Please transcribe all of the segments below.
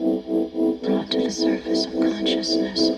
brought to the surface of consciousness.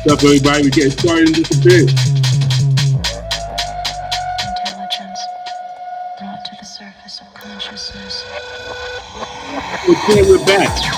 What's up, everybody? We're getting started in just a bit. Intelligence brought to the surface of consciousness. Okay, we're back.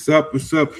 What's up? What's up?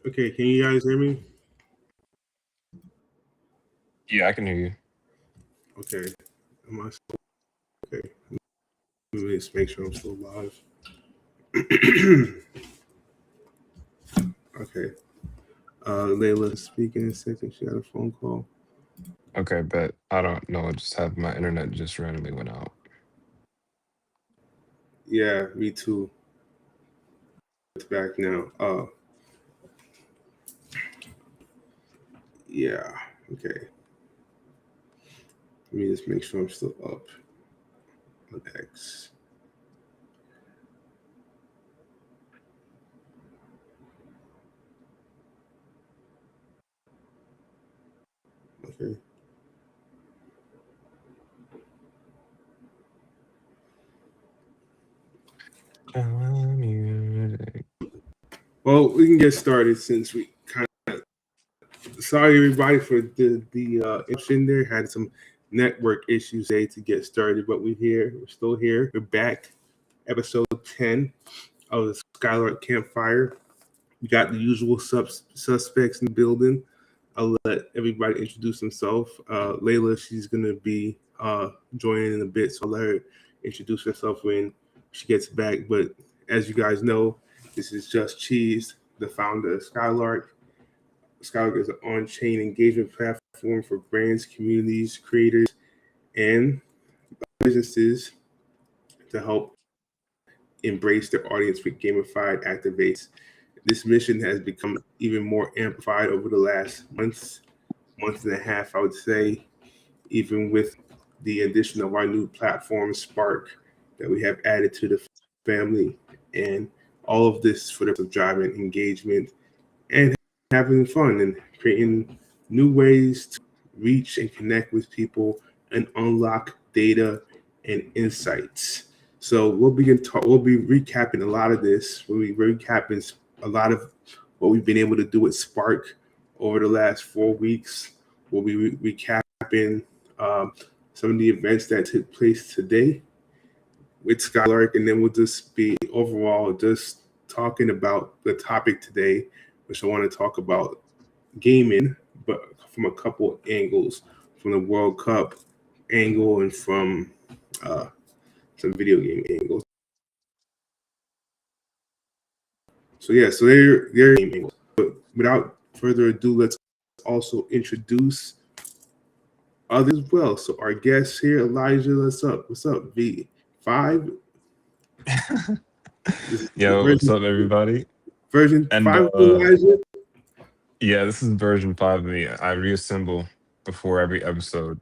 Okay, can you guys hear me? Yeah, I can hear you. Okay. Am I still okay? Let me just make sure I'm still live. Okay. Layla speaking in a second. She got a phone call. Okay, but I don't know. Just have my internet just randomly went out. Yeah, me too. It's back now. Yeah. Okay. Let me just make sure I'm still up on X. Okay. Music. Well, we can get started since we kind of. Sorry, everybody, for the interruption there. Had some network issues today to get started, but we're here. We're still here. We're back. Episode 10 of the Skylark Campfire. We got the usual suspects in the building. I'll let everybody introduce themselves. Layla, she's going to be joining in a bit, so I'll let her introduce herself when she gets back. But as you guys know, this is Just Cheese, the founder of Skylark. Skylark is an on-chain engagement platform for brands, communities, creators, and businesses to help embrace their audience with gamified activates. This mission has become even more amplified over the last month and a half, I would say, even with the addition of our new platform, Spark, that we have added to the family. And all of this for the purpose of driving engagement and having fun and creating new ways to reach and connect with people and unlock data and insights. So we'll be recapping a lot of this. We'll be recapping a lot of what we've been able to do with Spark over the last 4 weeks. We'll be recapping some of the events that took place today with Skylark, and then we'll just be overall just talking about the topic today, which I want to talk about gaming, but from a couple of angles, from the World Cup angle and from some video game angles. So yeah, so they're game angles. But without further ado, let's also introduce others as well. So our guest here, Elijah, what's up? What's up, V5? This is Yo, what's up, everybody? version And 5 of Elijah. yeah, this is version 5 of me. I reassemble before every episode.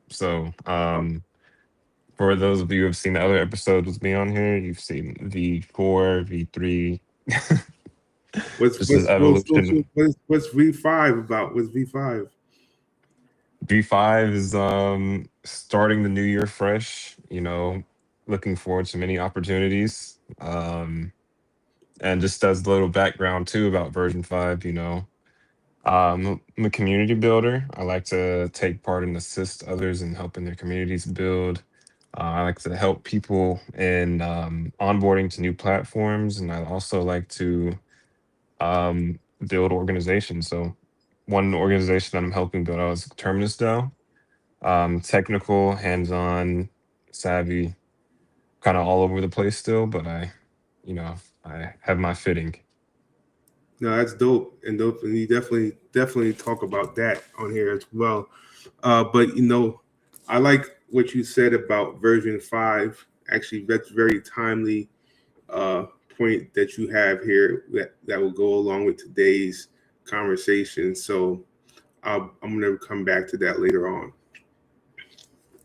So, for those of you who have seen the other episodes with me on here, you've seen V4, V3. What's This is what's what's evolution. what's V5 about? What's V5? V5 is starting the new year fresh, looking forward to many opportunities. And just as a little background too about version 5, I'm a community builder. I like to take part and assist others in helping their communities build. I like to help people in onboarding to new platforms, and I also like to build organizations. So, one organization I'm helping build out is Terminus DAO. Technical, hands-on, savvy, kind of all over the place still, but you know, I have my fitting. No, that's dope and dope, and you definitely talk about that on here as well. But I like what you said about version 5. Actually, that's very timely uh, point that you have here that will go along with today's conversation. So I'm going to come back to that later on.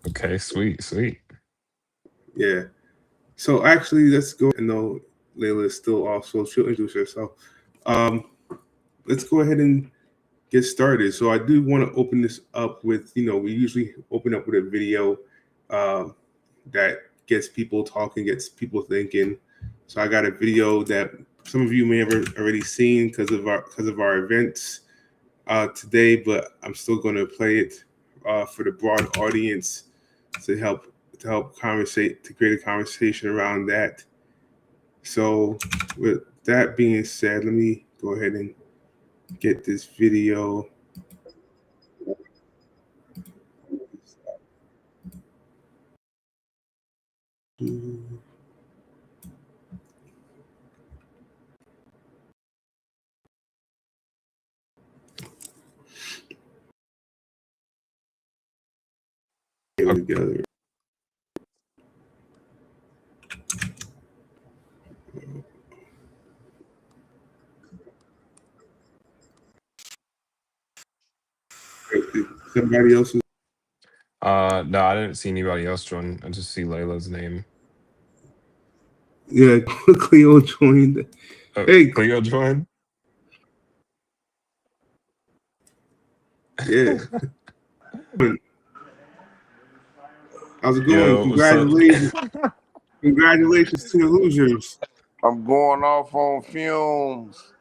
Okay, sweet, sweet. Yeah. So actually, let's go. I know Layla is still off, so she'll introduce herself. Um, let's go ahead and get started. So I do want to open this up with, we usually open up with a video um, that gets people talking, gets people thinking. So I got a video that some of you may have already seen because of our events today, but I'm still going to play it for the broad audience to help conversate, to create a conversation around that. So with that being said, let me go ahead and get this video. Together. Somebody else is. No, I didn't see anybody else join. I just see Layla's name. Yeah, Cleo joined. Hey, Cleo joined. yeah. How's it going? Yo, what's up? Congratulations to the losers. I'm going off on fumes.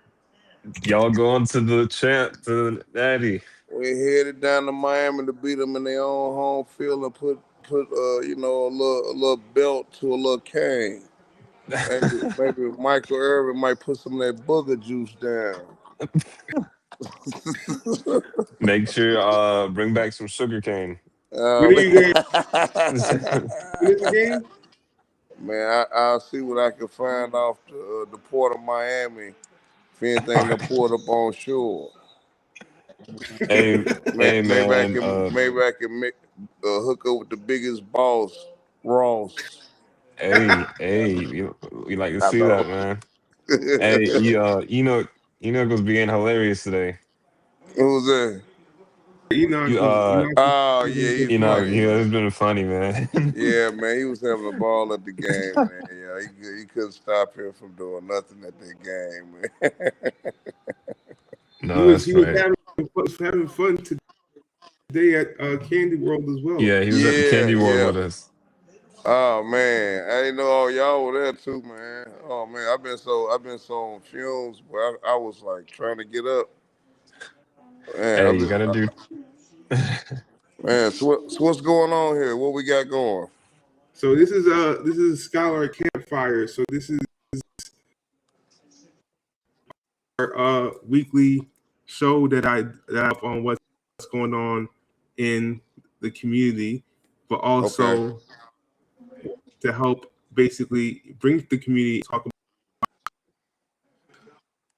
Y'all going to the champ, to the Natty. We headed down to Miami to beat them in their own home field and put a little belt to a little cane. Maybe Michael Irvin might put some of that booger juice down. Make sure bring back some sugar cane. When are you guys? Hey, When is the game? Man, I'll see what I can find off the port of Miami. If anything, to port up on shore. hey man. Maybe I can hook up with the biggest boss, Ross. Hey, we like to I see that, know. man. Hey, Enoch was being hilarious today. Who's that? Enoch You was. Oh yeah, he's Enoch, funny. it's been funny, man. Yeah, man, he was having a ball at the game, man. Yeah, he couldn't stop him from doing nothing at the game, man. He No, was. that's He was right. having fun today at Candy World as well. Yeah, he was at the Yeah, candy war yeah. with us. Oh man, I didn't know all y'all were there too, man. Oh man, I've been so on fumes, but I was like trying to get up. Man, Hey, you gotta do. man. So what's going on here? What we got going? So this is Scholar Campfire. So this is our weekly show that I have on what's going on in the community, but Okay, also to help basically bring the community talk about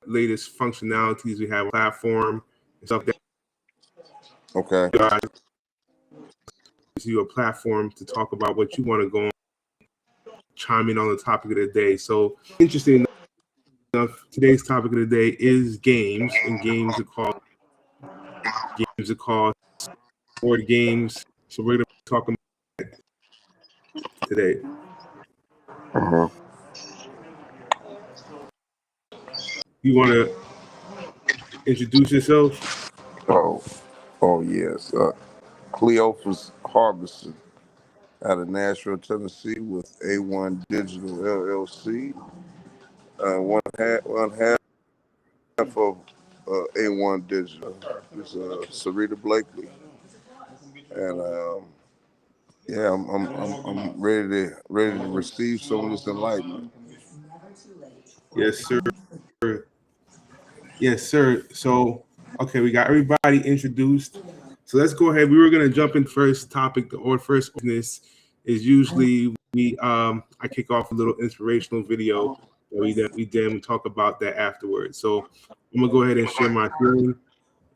the latest functionalities we have on the platform and stuff that okay, guys gives you a platform to talk about what you want to go on, chime in on the topic of the day. So interesting enough, today's topic of the day is games, and games are called board games. So we're going to be talking today. uh-huh. You want to introduce yourself? Oh, oh yes. Cleophas Harbison out of Nashville, Tennessee, with A1 Digital LLC. One half of A1 Digital is Sarita Blakely, and yeah, I'm ready to receive some of this enlightenment. Yes, sir. Yes, sir. So, okay, we got everybody introduced. So let's go ahead. We were going to jump in first topic or first business is usually I kick off a little inspirational video that we then talk about that afterwards. So I'm gonna go ahead and share my screen,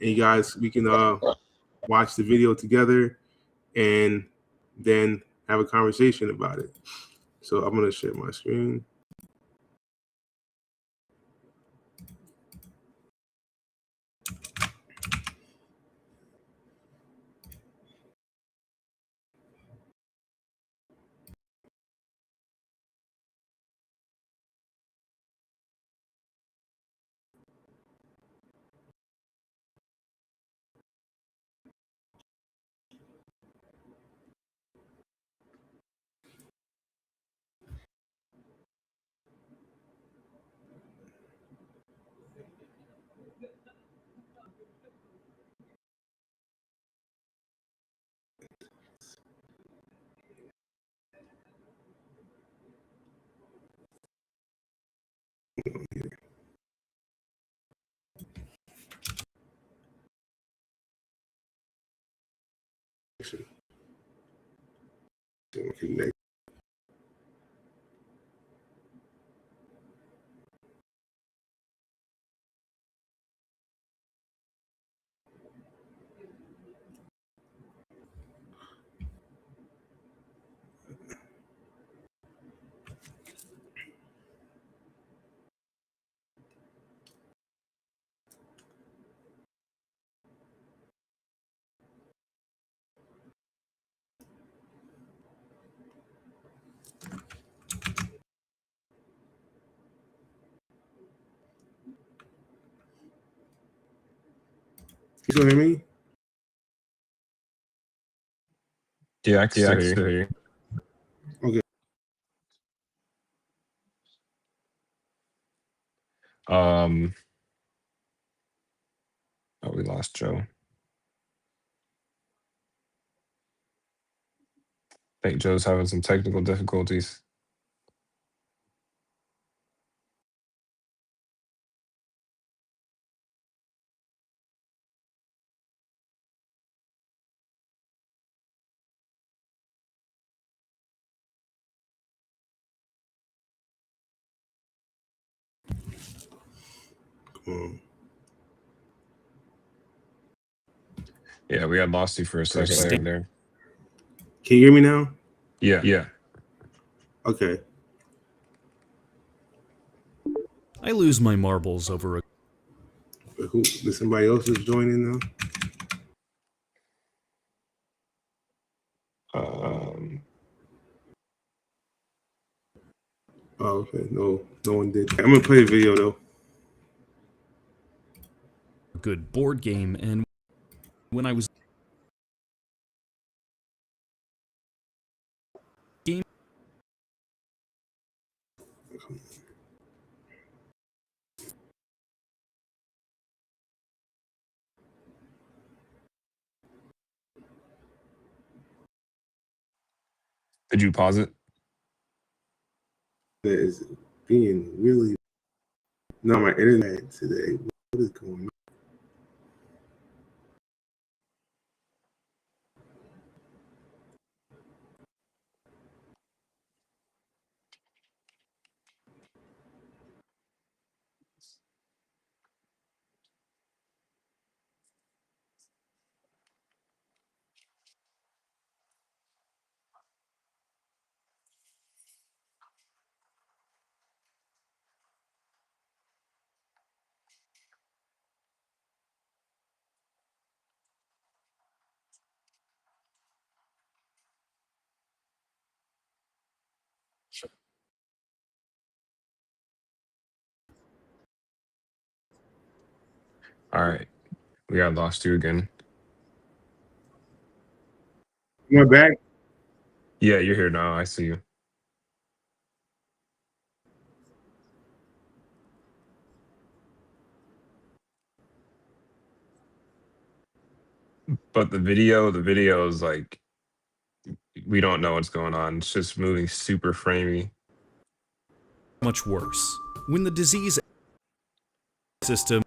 and you guys we can watch the video together and then have a conversation about it. So I'm gonna share my screen. Connect. You still hear me? Yeah, I can still hear you. Okay. Oh, we lost Joe. I think Joe's having some technical difficulties. Yeah, we had lost you for a second there. Can you hear me now? Yeah. Okay. I lose my marbles over a Who? Did somebody else is joining now? Oh, okay. No one did. I'm gonna play a video though. good board game, and when I was game Did you pause it? That is being really. No, my internet today. What is going on? All right. We got lost you again. Am I back? Yeah, you're here now. I see you. But the video is like, we don't know what's going on. It's just moving super framey. much worse. When the disease system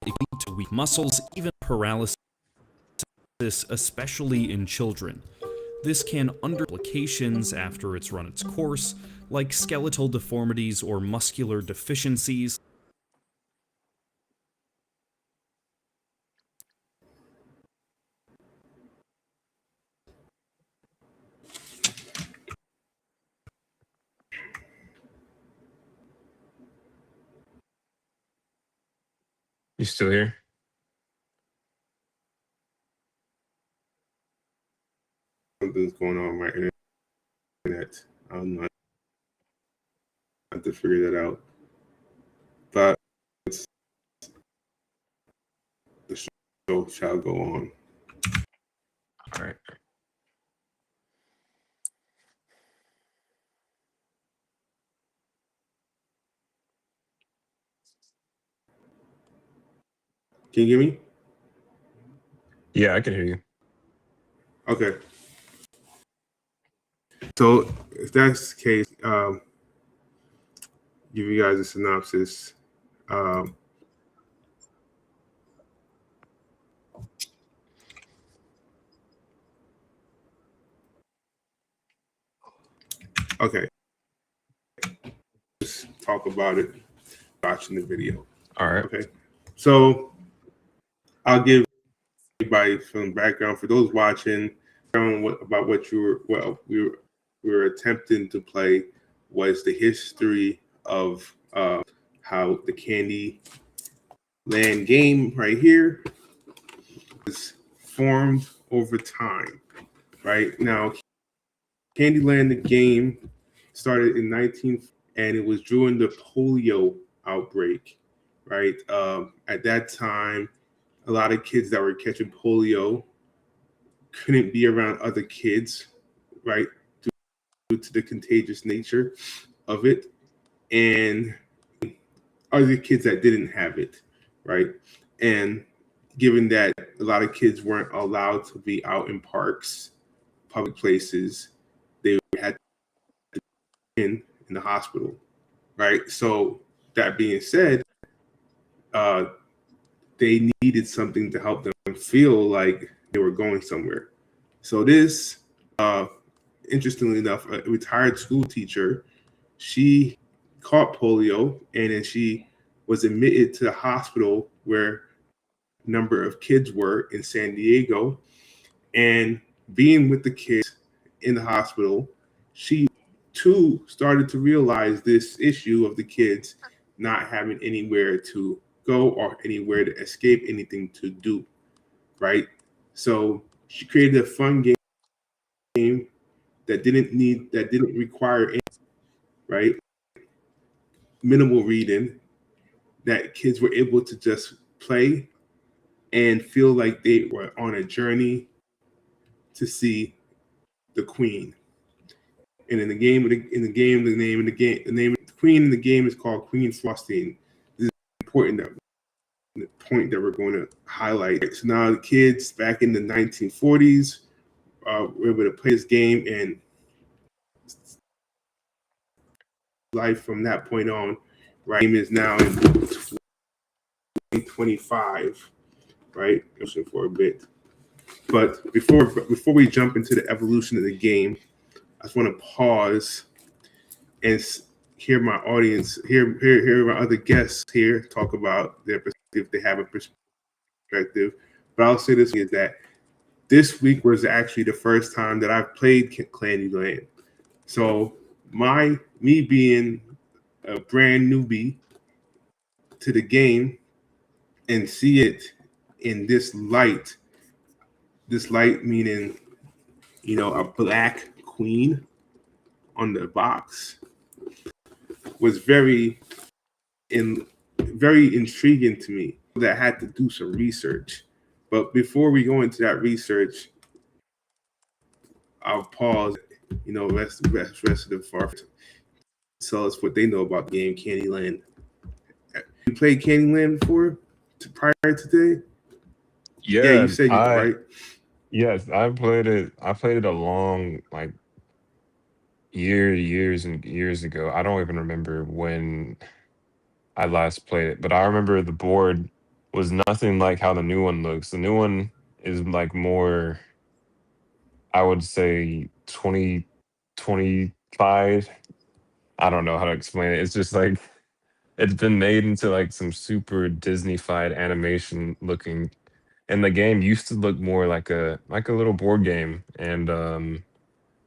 leads to weak muscles, even paralysis, especially in children. This can under complications after it's run its course, like skeletal deformities or muscular deficiencies. You still here? Something's going on with my internet. I don't know. I have to figure that out. But the show shall go on. All right. Can you hear me? Yeah, I can hear you. Okay. So if that's the case, give you guys a synopsis. Okay. Just talk about it, watching the video. All right. Okay. So I'll give everybody some background for those watching about what we were attempting to play was the history of how the Candy Land game right here was formed over time. Right now, Candyland the game started in 19, and it was during the polio outbreak. Right, at that time, a lot of kids that were catching polio couldn't be around other kids, right, due to the contagious nature of it, and other kids that didn't have it, right, and given that a lot of kids weren't allowed to be out in parks, public places, they had to be in the hospital, right? So that being said, uh, they needed something to help them feel like they were going somewhere. So this, interestingly enough, a retired school teacher, she caught polio, and then she was admitted to the hospital where a number of kids were in San Diego. And being with the kids in the hospital, she too started to realize this issue of the kids not having anywhere to go or anywhere to escape, anything to do, right? So she created a fun game that didn't require any, right, minimal reading, that kids were able to just play and feel like they were on a journey to see the queen. And in the game, the name of the queen in the game is called Queen Frosting. This is important, that the point that we're going to highlight. So now the kids back in the 1940s were able to play this game, and life from that point on, right? Game is now in 2025, right? For a bit. But before we jump into the evolution of the game, I just want to pause and hear my audience, hear my other guests here talk about their perspective, if they have a perspective. But I'll say this is that this week was actually the first time that I've played Candyland. So me being a brand newbie to the game and see it in this light meaning, a black queen on the box, was very intriguing to me. That I had to do some research. But before we go into that research, I'll pause. Rest of the far tell us what they know about the game Candyland. You played Candyland before, prior to today? Yeah, Yeah, you said you right. yes, I played it. I played it a long, like, years and years ago. I don't even remember when I last played it, but I remember the board was nothing like how the new one looks. The new one is like more, I would say, 2025. I don't know how to explain it. It's just like it's been made into like some super Disney-fied animation looking. And the game used to look more like a little board game. And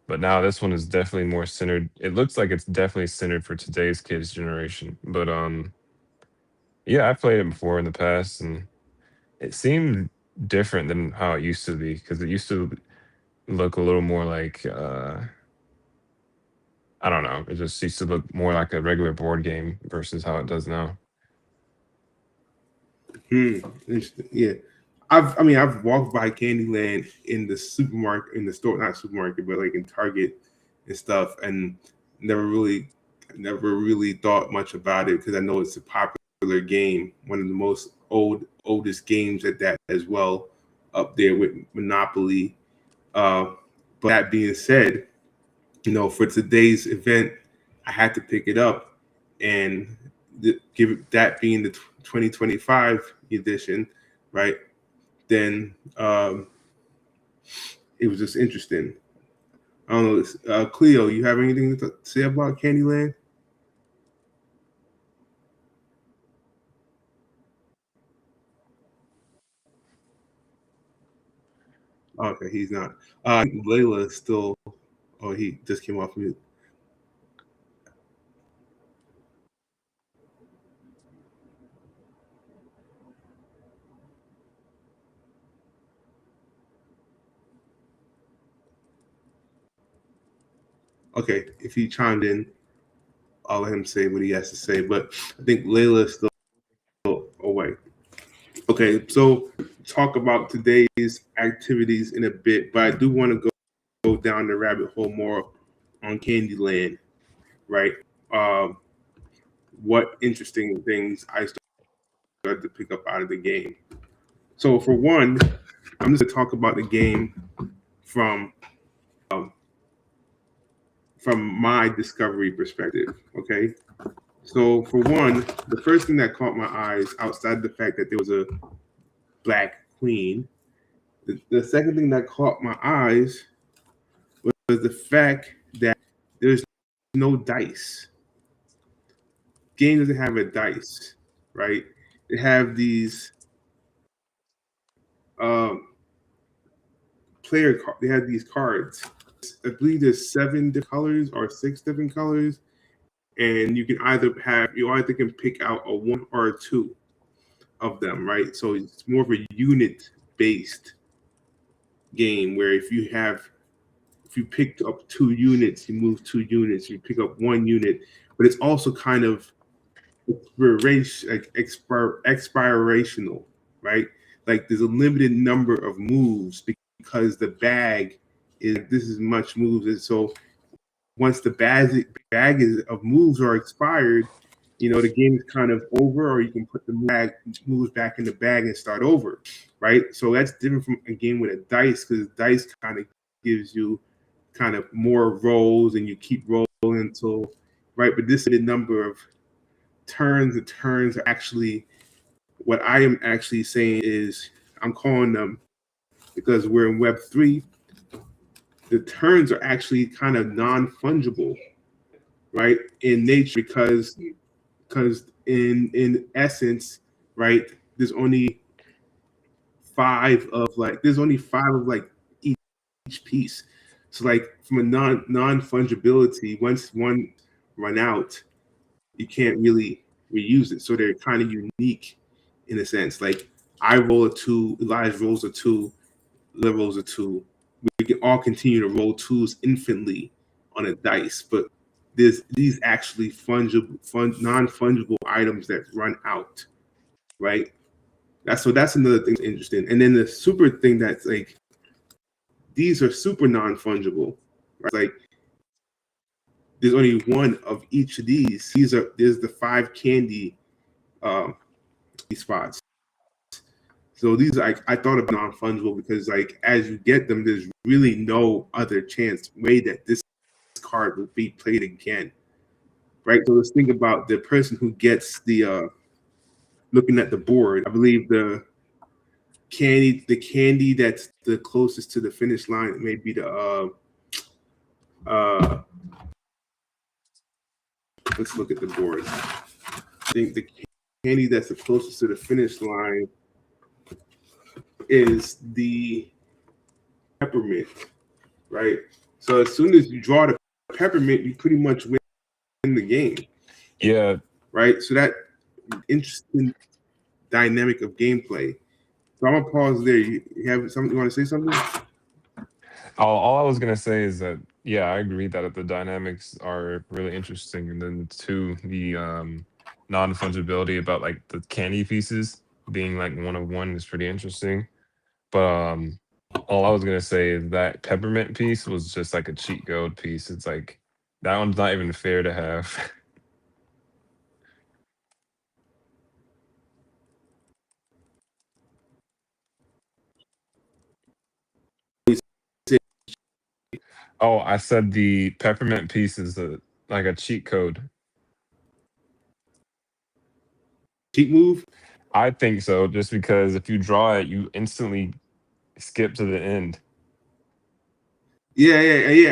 but now this one is definitely more centered. It looks like it's definitely centered for today's kids generation. But yeah, I've played it before in the past, and it seemed different than how it used to be, because it used to look a little more like I don't know, it just used to look more like a regular board game versus how it does now. Interesting. Yeah. I've walked by Candyland in the supermarket, in the store, not supermarket, but like in Target and stuff, and never really thought much about it, because I know it's a popular game, one of the most oldest games at that as well, up there with Monopoly. But that being said, for today's event, I had to pick it up and give it, that being the 2025 edition, right? Then it was just interesting. don't know. Cleo, you have anything to say about Candyland? Okay, he's not. Layla is still. Oh, he just came off mute. Okay, if he chimed in, I'll let him say what he has to say. But I think Layla is still away. Okay, so talk about today's activities in a bit, but I do want to go down the rabbit hole more on Candyland, right? Um, what interesting things I started to pick up out of the game. So for one, I'm just gonna talk about the game from um, from my discovery perspective. Okay, so for one, the first thing that caught my eyes, outside the fact that there was a black queen, the second thing that caught my eyes was the fact that there's no dice. Game doesn't have a dice, right? They have these um, player cards. They have these cards. I believe there's 7 different colors or 6 different colors, and you either can pick out a 1 or a 2 of them, right? So it's more of a unit based game where if you picked up 2 units, you move 2 units. You pick up 1 unit, but it's also kind of expirational, right? Like there's a limited number of moves because the bag is this is much moves, and so once the bag is of moves are expired, the game is kind of over, or you can put the moves back in the bag and start over, right? So that's different from a game with a dice because dice kind of gives you kind of more rolls and you keep rolling until right. But this is the number of turns. The turns are actually what I am actually saying is I'm calling them because we're in Web3. The turns are actually kind of non-fungible, right, in nature because in essence, right, there's only five of like each piece. So like from a non-fungibility, once one run out, you can't really reuse it. So they're kind of unique in a sense. Like I roll a 2, Elijah rolls a 2, Liv rolls a 2. We can all continue to roll 2s infinitely on a dice, but there's these actually non-fungible items that run out, right? That's another thing that's interesting. And then the super thing that's like these are super non-fungible, right? Like there's only one of each of these. There's the 5 candy spots. So these I thought about non-fungible because like as you get them, there's really no other way that this card will be played again. Right. So let's think about the person who gets the looking at the board. I believe the candy that's the closest to the finish line may be the let's look at the board. I think the candy that's the closest to the finish line is the peppermint, right? So as soon as you draw the peppermint, you pretty much win the game. Yeah. Right. So that interesting dynamic of gameplay. So I'm gonna pause there. You have something you want to say something? All I was gonna say is that yeah, I agree that the dynamics are really interesting, and then two, the non-fungibility about like the candy pieces being like 1 of 1 is pretty interesting. But all I was gonna say is that peppermint piece was just like a cheat code piece. It's like that one's not even fair to have. Oh, I said the peppermint piece is like a cheat code. Cheat move? I think so, just because if you draw it, you instantly skip to the end. Yeah.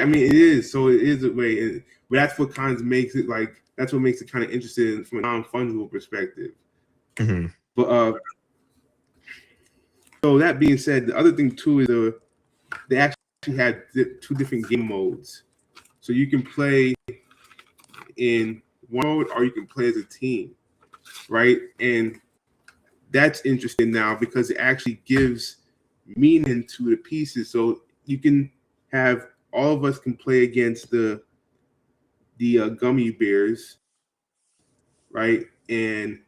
I mean, it is. So it is a way, but that's what kind of makes it like. That's what makes it kind of interesting from a non-fungible perspective. Hmm. But so that being said, the other thing too is they actually had two different game modes. So you can play in one mode or you can play as a team, right? And that's interesting now because it actually gives meaning to the pieces. So you can have all of us can play against the gummy bears, right? And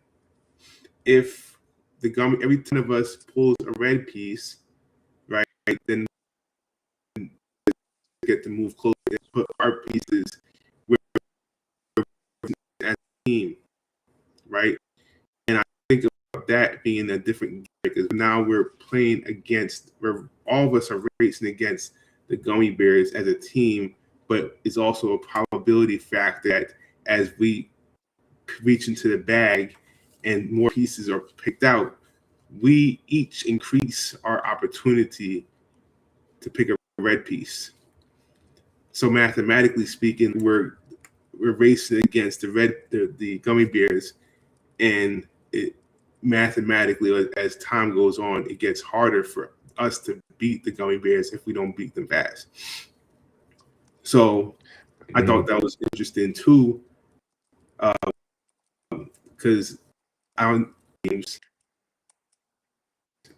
if the gummy, every 10 of us pulls a red piece, right, then we get to move closer and put our pieces with as a team, right? And I think about that being a different because now we're playing against, where all of us are racing against the gummy bears as a team, but it's also a probability factor that as we reach into the bag and more pieces are picked out, we each increase our opportunity to pick a red piece. So mathematically speaking, we're racing against the gummy bears, and it mathematically as time goes on, it gets harder for us to beat the gummy bears if we don't beat them fast. So I thought that was interesting too, because our games,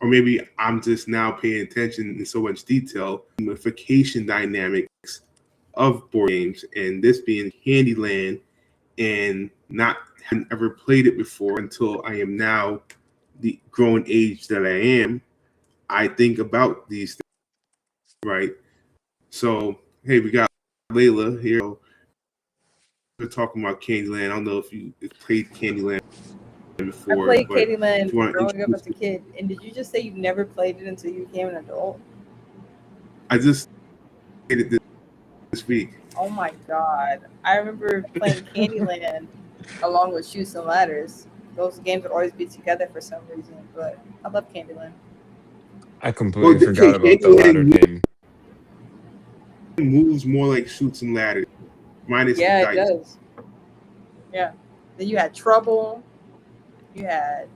or maybe I'm just now paying attention in so much detail, gamification dynamics of board games, and this being Candyland, and not having ever played it before until I am now the grown age that I am. I think about these things, right? So, hey, we got Layla here. We're talking about Candyland. I don't know if you played Candyland I before, played but if Candyland you want to growing up introduce as a kid. And did you just say you've never played it until you became an adult? I just played it this week. Oh my god. I remember playing Candyland along with Chutes and Ladders. Those games would always be together for some reason, but I love Candyland. I Well, completely okay, forgot about the ladder Candyland game. moves more like Shoots and Ladders, minus the Yeah, it dice. does. Yeah. Then you had Trouble. You had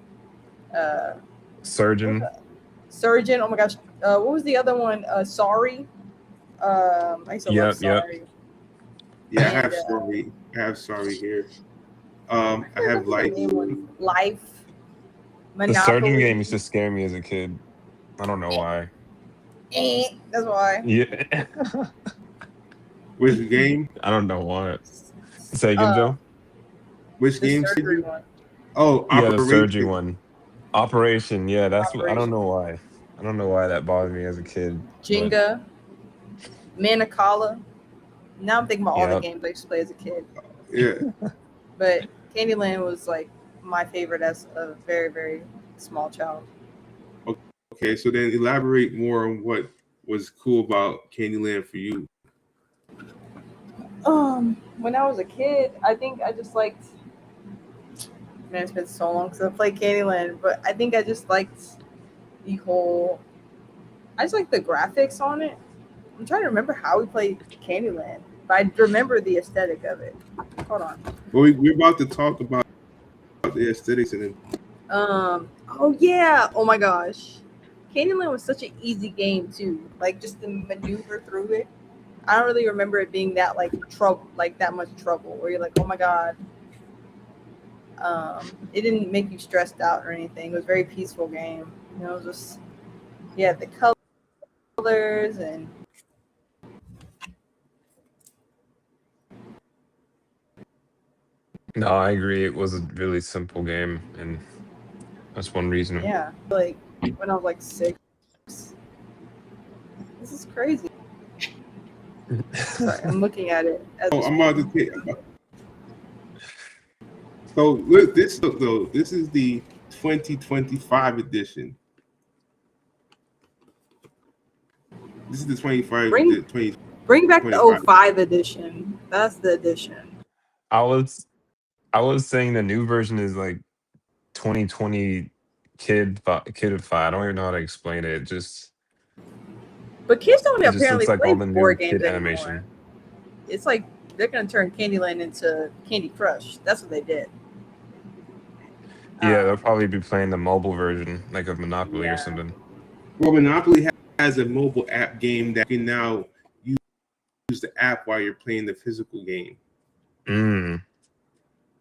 what was Surgeon. that? Surgeon. Oh my gosh. What was the other one? Sorry. I used to love Yep. Sorry. Yeah, I And have sorry. I have sorry here. I I have remember the like name was Life, The surgeon game Monopoly. used to scare me as a kid. I don't know why. That's why. Yeah. which game? I don't know why. Say again, Uh, Joe? Which the game said surgery you? one. Oh, Yeah, the surgery Operation. one. Operation. Yeah, that's what I don't Operation. know why. I don't know why that bothered me as a kid. But Jenga, Manicala. Now I'm thinking about all the yeah. games I used to play as a kid. Yeah. But Candyland was like my favorite as a very, very small child. Okay, so then elaborate more on what was cool about Candyland for you. When I was a kid, I think I just liked. Man, it's been so long since I played Candyland, but I think I just liked the whole. I just like the graphics on it. I'm trying to remember how we played Candyland, but I remember the aesthetic of it. Hold on. Well, we're about to talk about the aesthetics and Oh yeah. Oh my gosh. Candyland was such an easy game too. Like just to maneuver through it. I don't really remember it being that like trouble, like that much trouble, where you're like, oh my god. It didn't make you stressed out or anything. It was a very peaceful game. You know, just the colors and No, I agree. It was a really simple game, and that's one reason. yeah. Like when I was like 6. This is crazy. Sorry, I'm looking at it. I'm about to take. So look, this is the 2025 edition. This is the 25. Bring back the 05 edition. That's the edition. I was saying the new version is like 2020 kid of 5. I don't even know how to explain it. But kids don't It just apparently looks like play all the new board games kid anymore. animation. It's like they're gonna turn Candyland into Candy Crush. That's what they did. Yeah, they'll probably be playing the mobile version, like of Monopoly Yeah. or something. Well, Monopoly has a mobile app game that you can now use the app while you're playing the physical game.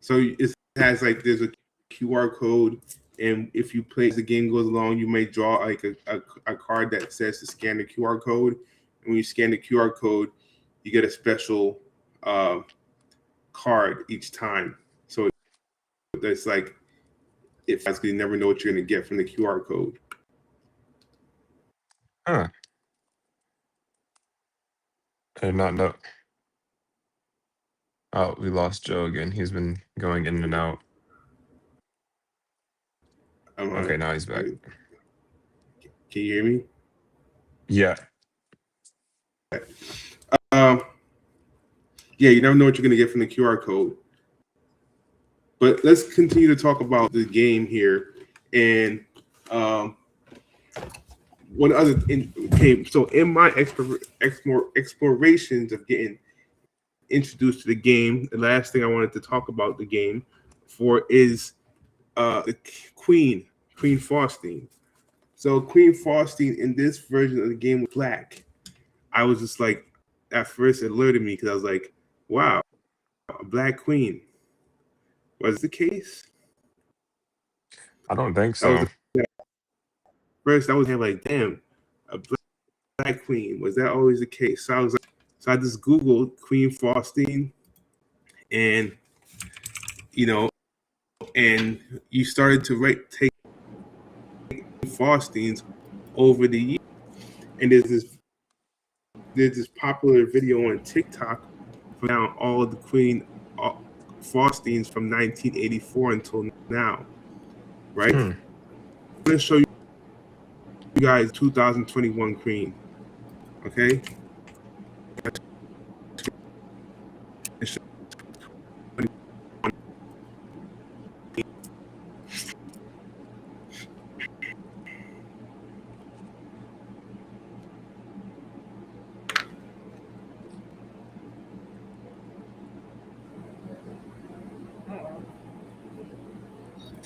So it has like there's a QR code, and if you play as the game goes along, you may draw like a card that says to scan the QR code. And when you scan the QR code, you get a special card each time. So that's like if you never know what you're gonna get from the QR code. Huh. I did not know. Oh, we lost Joe again. He's been going in and out. Okay, now he's back. Can you hear me? Yeah. Yeah, you never know what you're gonna get from the QR code. But let's continue to talk about the game here. And one other okay, so in my explorations of getting introduced to the game, the last thing I wanted to talk about the game for is the Queen Faustine. So Queen Faustine in this version of the game was black. I was just like, at first it alerted me because I was like, wow, a black queen. Was the case? I don't think so. First, I was like, damn, a black queen. Was that always the case? So I was like, so I just Googled Queen Faustine, and and you started to take Faustines over the years. And there's this popular video on TikTok for now all of the Queen Faustines from 1984 until now, right? I'm gonna show you guys 2021 Queen, okay?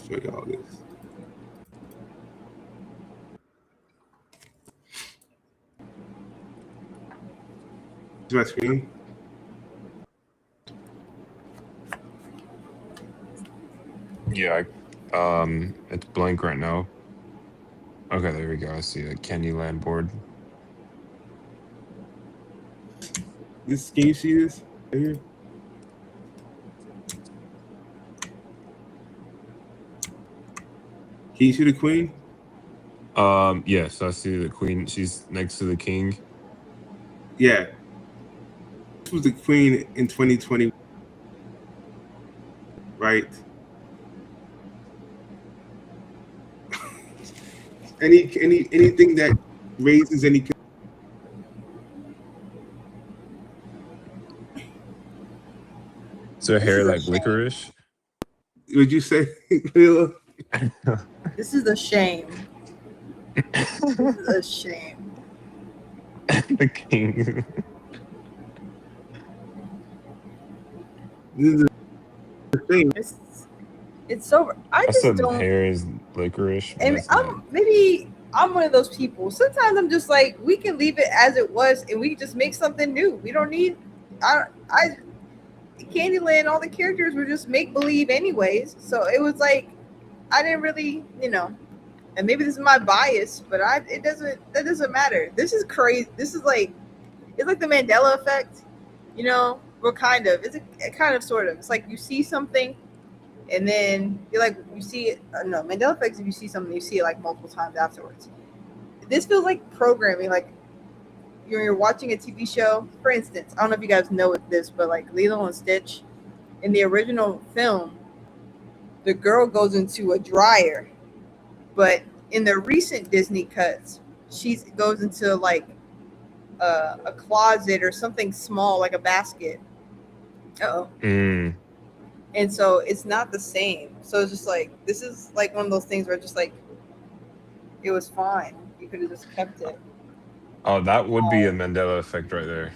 Show y'all this. Is my screen? Yeah, it's blank right now. Okay, there we go. I see the Candyland board. This, can you see this right here? Can you see the Queen? Yes, I see the Queen. She's next to the King. Yeah. This was the Queen in 2020, right? Anything that raises any. So her hair like licorice? Would you say? This is a shame. This is a shame. The King. This is the thing. It's so. I just said don't. hair is licorice. And maybe I'm one of those people. Sometimes I'm just like, we can leave it as it was, and we can just make something new. We don't need. Candyland, all the characters were just make believe anyways. So it was like, I didn't really, and maybe this is my bias, but that doesn't matter. This is crazy. This is like, it's like the Mandela effect, well, kind of. It's a kind of sort of. It's like you see something, and then you're like, you see it. No, Mandela effect is if you see something, you see it like multiple times afterwards. This feels like programming, like you're watching a TV show. For instance, I don't know if you guys know this, but like Lilo and Stitch, in the original film, the girl goes into a dryer, but in the recent Disney cuts, she goes into like a closet or something small, like a basket. And so it's not the same. So it's just like, this is like one of those things where just like, it was fine. You could have just kept it. Oh, that would be a Mandela effect right there.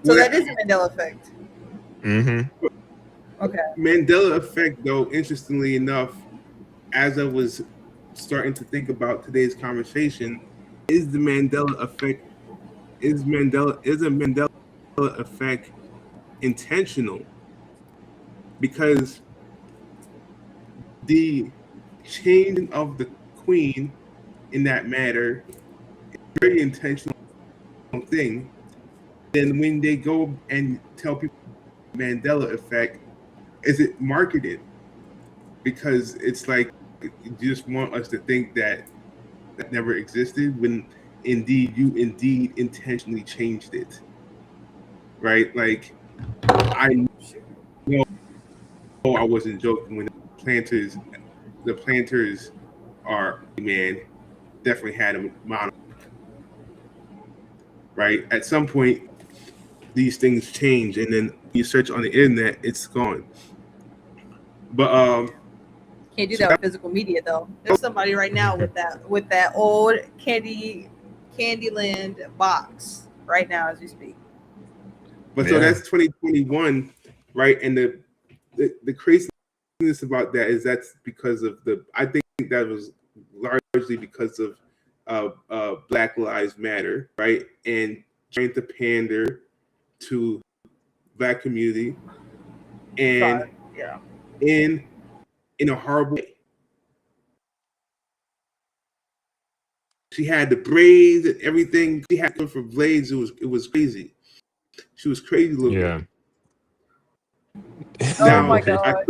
So What that is a Mandela effect. Mm-hmm. Okay. Mandela effect, though, interestingly enough, as I was starting to think about today's conversation, is the Mandela effect is a Mandela effect intentional? Because the changing of the queen in that matter is a very intentional thing. Then when they go and tell people Mandela effect, is it marketed? Because it's like you just want us to think that that never existed when indeed you indeed intentionally changed it, right? Like I know I wasn't joking when the planters are man definitely had a monarch, right? At some point these things change, and then you search on the internet, it's gone. But Can't do so that with physical media though. There's somebody right now with that old Candyland box right now as we speak. But so Yeah. that's 2021, right? And the craziness about that is that's because of I think that was largely because of Black Lives Matter, right? And trying to pander to Black community and Yeah. in a horrible way. She had the braids and everything. She had them for blades. It was crazy. She was crazy looking. Yeah. Oh Now my god.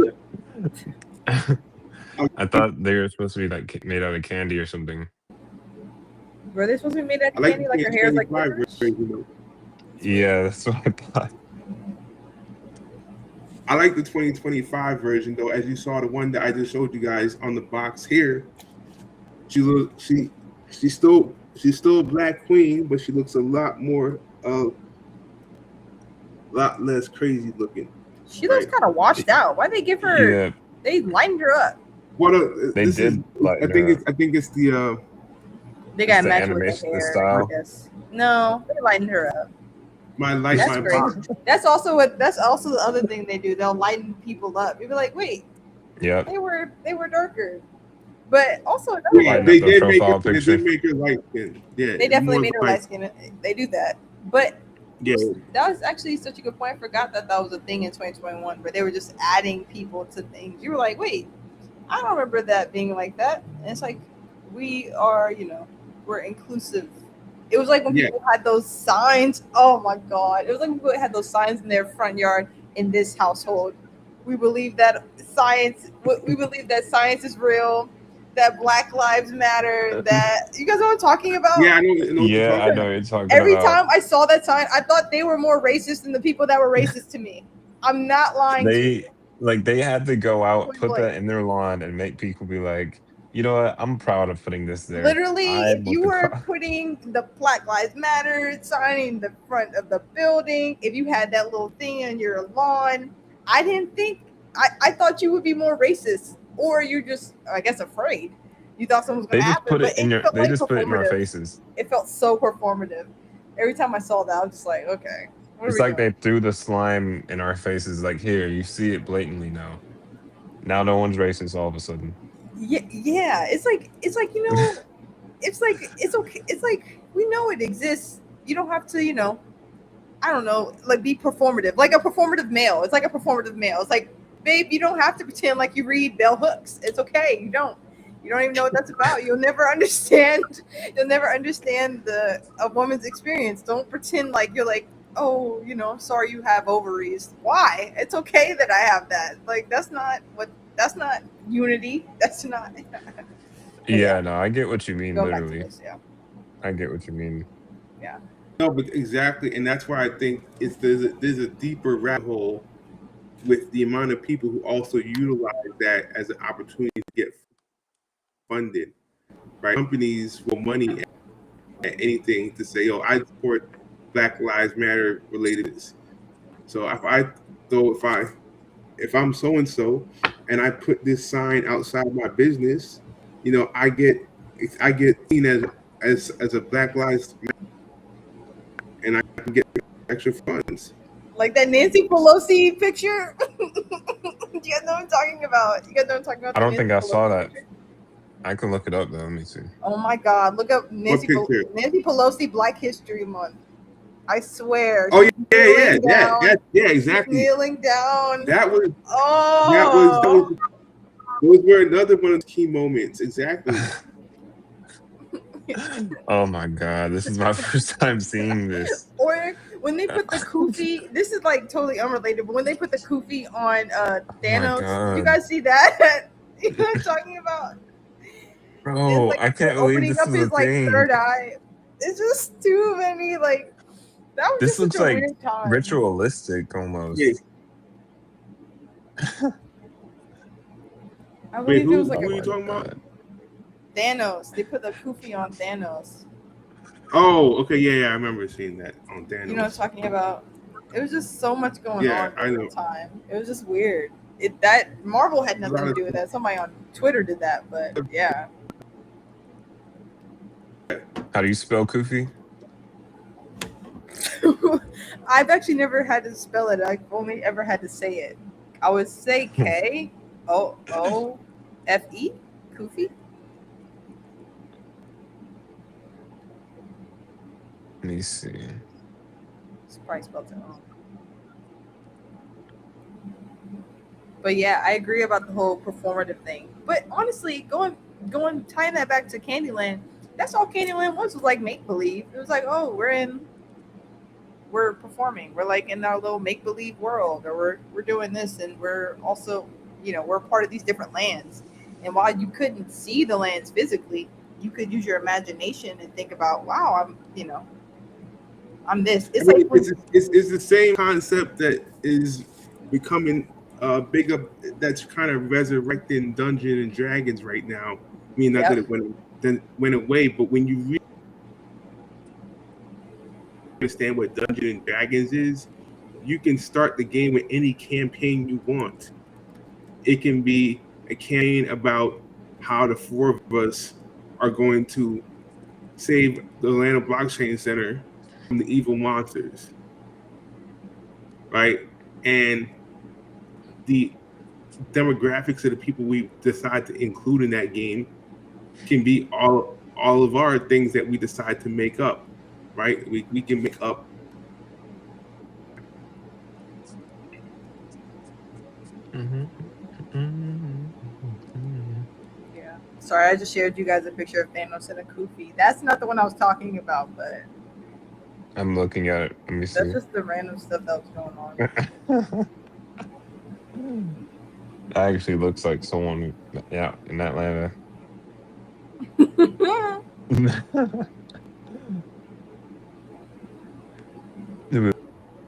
I thought they were supposed to be like made out of candy or something. Were they supposed to be made out I of like candy? the Like her hair is like 2025 licorice? version though. Yeah, that's what I thought. I like the 2025 version though. As you saw, the one that I just showed you guys on the box here, she's still a Black queen, but she looks a lot less crazy looking. She looks kind of washed out. Why they give her? Yeah, They lightened her up. What they this is? did lighten her up. I think it's the They It's got to the match it with the animation, the hair. style. I guess. No, they lightened her up. That's my great. box. That's also the other thing they do. They'll lighten people up. You'll be like, wait, Yep. they were darker. But also another Yeah, Lighten thing, up the profile they picture. did make her light skin. Yeah, they definitely more made her like- light skin. They do that. But Yeah, that was actually such a good point. I forgot that was a thing in 2021 where they were just adding people to things. You were like, wait, I don't remember that being like that. And it's like, we are, we're inclusive. It was like when people had those signs. Oh my God. It was like when people had those signs in their front yard in this household. We believe that science is real, that Black Lives Matter, that you guys know what I'm talking about? yeah, I know what you're talking I know about. what you're talking Every about. time I saw that sign, I thought they were more racist than the people that were racist to me. I'm not lying to you. They had to go out, Point put blank. that in their lawn, and make people be like, you know what? I'm proud of putting this there. Literally, I if you want the were crowd. putting the Black Lives Matter sign in the front of the building, if you had that little thing on your lawn, I didn't think, I thought you would be more racist, or you're just, I guess, afraid. You thought something was They going to just happen, put but it in your. felt They like just put it in our performative. faces. It felt so performative. Every time I saw that, I was just like, okay. What It's are we like doing? they threw the slime in our faces. Like, here, you see it blatantly now. Now no one's racist all of a sudden. Yeah. It's like it's like it's okay. It's like we know it exists. You don't have to I don't know, like be performative, like a performative male. It's like a performative male. It's like, babe, you don't have to pretend like you read bell hooks. It's okay. You don't even know what that's about. You'll never understand. You'll never understand a woman's experience. Don't pretend like you're like, oh, I'm sorry you have ovaries. Why? It's okay that I have that. Like that's not unity. That's not. Yeah, no, I get what you mean. Going back to Literally, this, yeah. I get what you mean. Yeah. no, but exactly, and that's why I think there's a deeper rabbit hole with the amount of people who also utilize that as an opportunity to get funded. Right, companies will money at anything to say, "Oh, I support Black Lives Matter related." So if I'm so and so, and I put this sign outside my business, I get seen as a Black Lives Matter, and I can get extra funds. Like that Nancy Pelosi picture. Do you guys know what I'm talking about? You guys know what I'm talking about? I The don't think Nancy I saw Pelosi that. picture? I can look it up though. Let me see. Oh my God! Look up What picture? Nancy Pelosi Black History Month. I swear. Oh She's yeah, kneeling down. yeah, She's exactly. kneeling down. That was Oh. those were another one of the key moments. Exactly. Oh my God, this is my first time seeing this. Or when they put the kufi, this is like totally unrelated, but when they put the kufi on Thanos, did you God. guys see that? You know what I'm talking about? Bro, Like I can't believe opening this up is a his like thing. third eye. It's just too many. Like that was This just looks such a like weird time. ritualistic almost. Yeah. I Wait, believe it was like who a are you talking about? Thanos. They put the kufi on Thanos. Oh, okay, yeah, I remember seeing that on Thanos. You know what I'm talking about? It was just so much going Yeah, on I during know. the time. It was just weird. That Marvel had nothing to do with that. Somebody on Twitter did that, but yeah. How do you spell Kofi? I've actually never had to spell it. I've only ever had to say it. I would say K-O-O-F-E, Kofi. Let me see. It's probably spelled it wrong. But yeah, I agree about the whole performative thing. But honestly, going tying that back to Candyland, that's all Candyland was like make believe. It was like, oh, we're performing. We're like in our little make believe world, or we're doing this, and we're also, we're part of these different lands. And while you couldn't see the lands physically, you could use your imagination and think about, wow, I'm this. It's like it's the same concept that is becoming bigger. That's kind of resurrecting Dungeons and Dragons right now. I mean, not that it went away, but when you really understand what Dungeons and Dragons is, you can start the game with any campaign you want. It can be a campaign about how the four of us are going to save the Atlanta Blockchain Center from the evil monsters, right? And the demographics of the people we decide to include in that game can be all of our things that we decide to make up, right? We can make up. Yeah. Sorry, I just shared you guys a picture of Thanos and a Kufi. That's not the one I was talking about, but I'm looking at it. Let me see. that's just the random stuff that was going on. That actually looks like someone, yeah, in Atlanta. The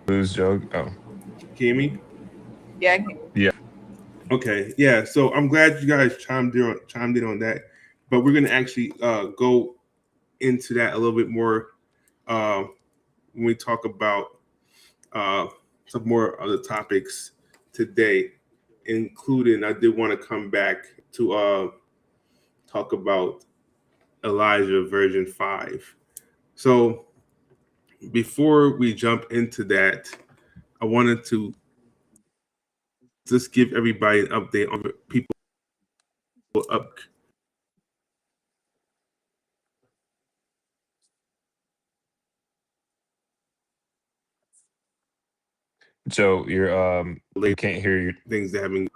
booze joke. Oh, Can you hear me? Yeah. yeah. Okay, yeah. So I'm glad you guys chimed in on that, but we're gonna actually go into that a little bit more when we talk about some more of the topics today, including I did want to come back to talk about Elijah version 5. So before we jump into that, I wanted to just give everybody an update on people up. Joe, you can't hear you. Things that have been.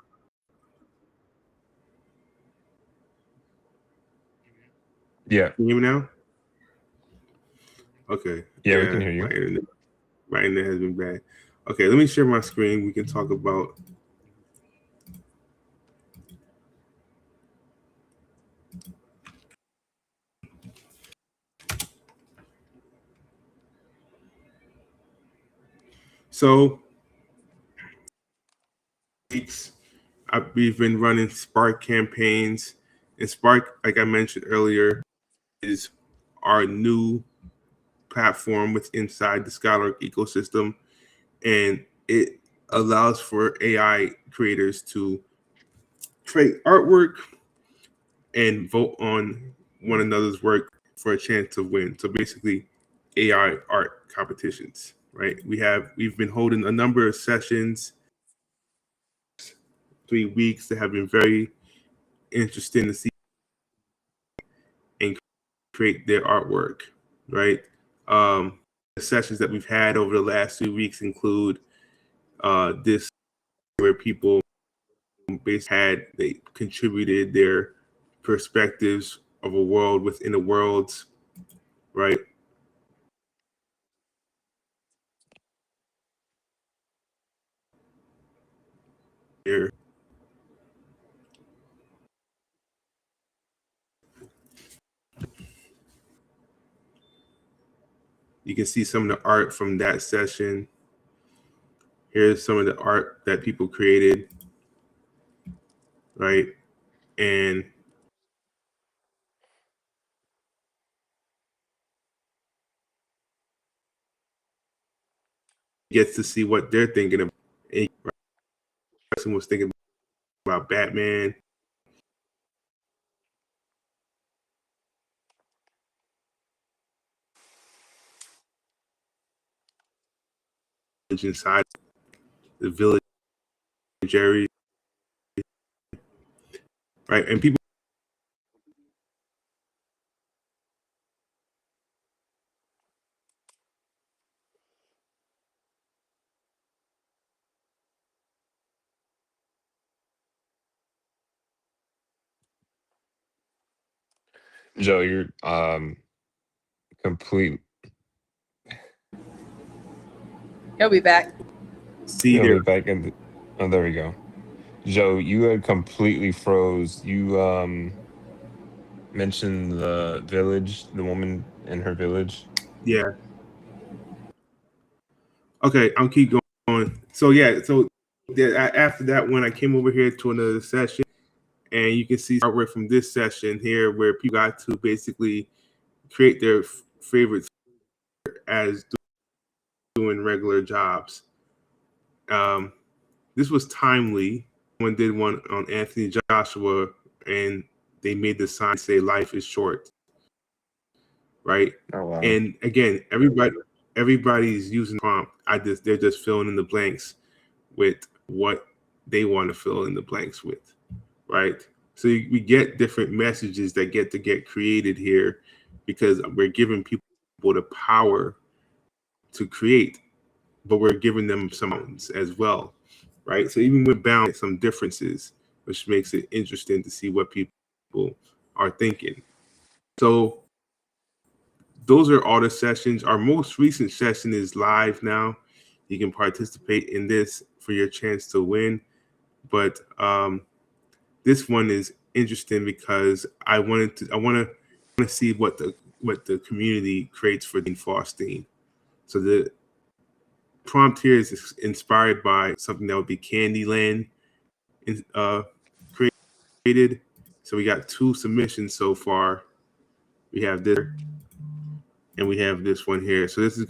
Yeah. Can you hear me now? Okay. Yeah, we can hear you. My internet has been bad. Okay, let me share my screen. We can talk about. So, we've been running Spark campaigns, and Spark, like I mentioned earlier, is our new platform with inside the Scholar ecosystem, and it allows for AI creators to create artwork and vote on one another's work for a chance to win. So basically, AI art competitions, right? We've been holding a number of sessions, 3 weeks that have been very interesting to see and create their artwork, right? The sessions that we've had over the last 2 weeks include this where people they contributed their perspectives of a world within a world, right? Here, you can see some of the art from that session. Here's some of the art that people created, right? And gets to see what they're thinking about. A person was thinking about Batman. Inside the village area, right? And people Joe, you're complete. He'll be back. see You'll their be back in. Oh, there we go. Joe, you had completely froze. You mentioned the village, the woman in her village. yeah. Okay, I'll keep going. So yeah, after that one, I came over here to another session, and you can see artwork from this session here where people got to basically create their favorites as doing regular jobs. This was timely. Someone did one on Anthony Joshua, and they made the sign say "Life is short," right? Oh wow. And again, everybody's using prompt. They're just filling in the blanks with what they want to fill in the blanks with, right? So we get different messages that get created here because we're giving people the power to create, but we're giving them some mountains as well, right? So even with bound, some differences, which makes it interesting to see what people are thinking. So those are all the sessions. Our most recent session is live now. You can participate in this for your chance to win. But this one is interesting because I want to see what the community creates for Dean Faustine. So the prompt here is inspired by something that would be Candyland created. So we got 2 submissions so far. We have this and we have this one here. So this is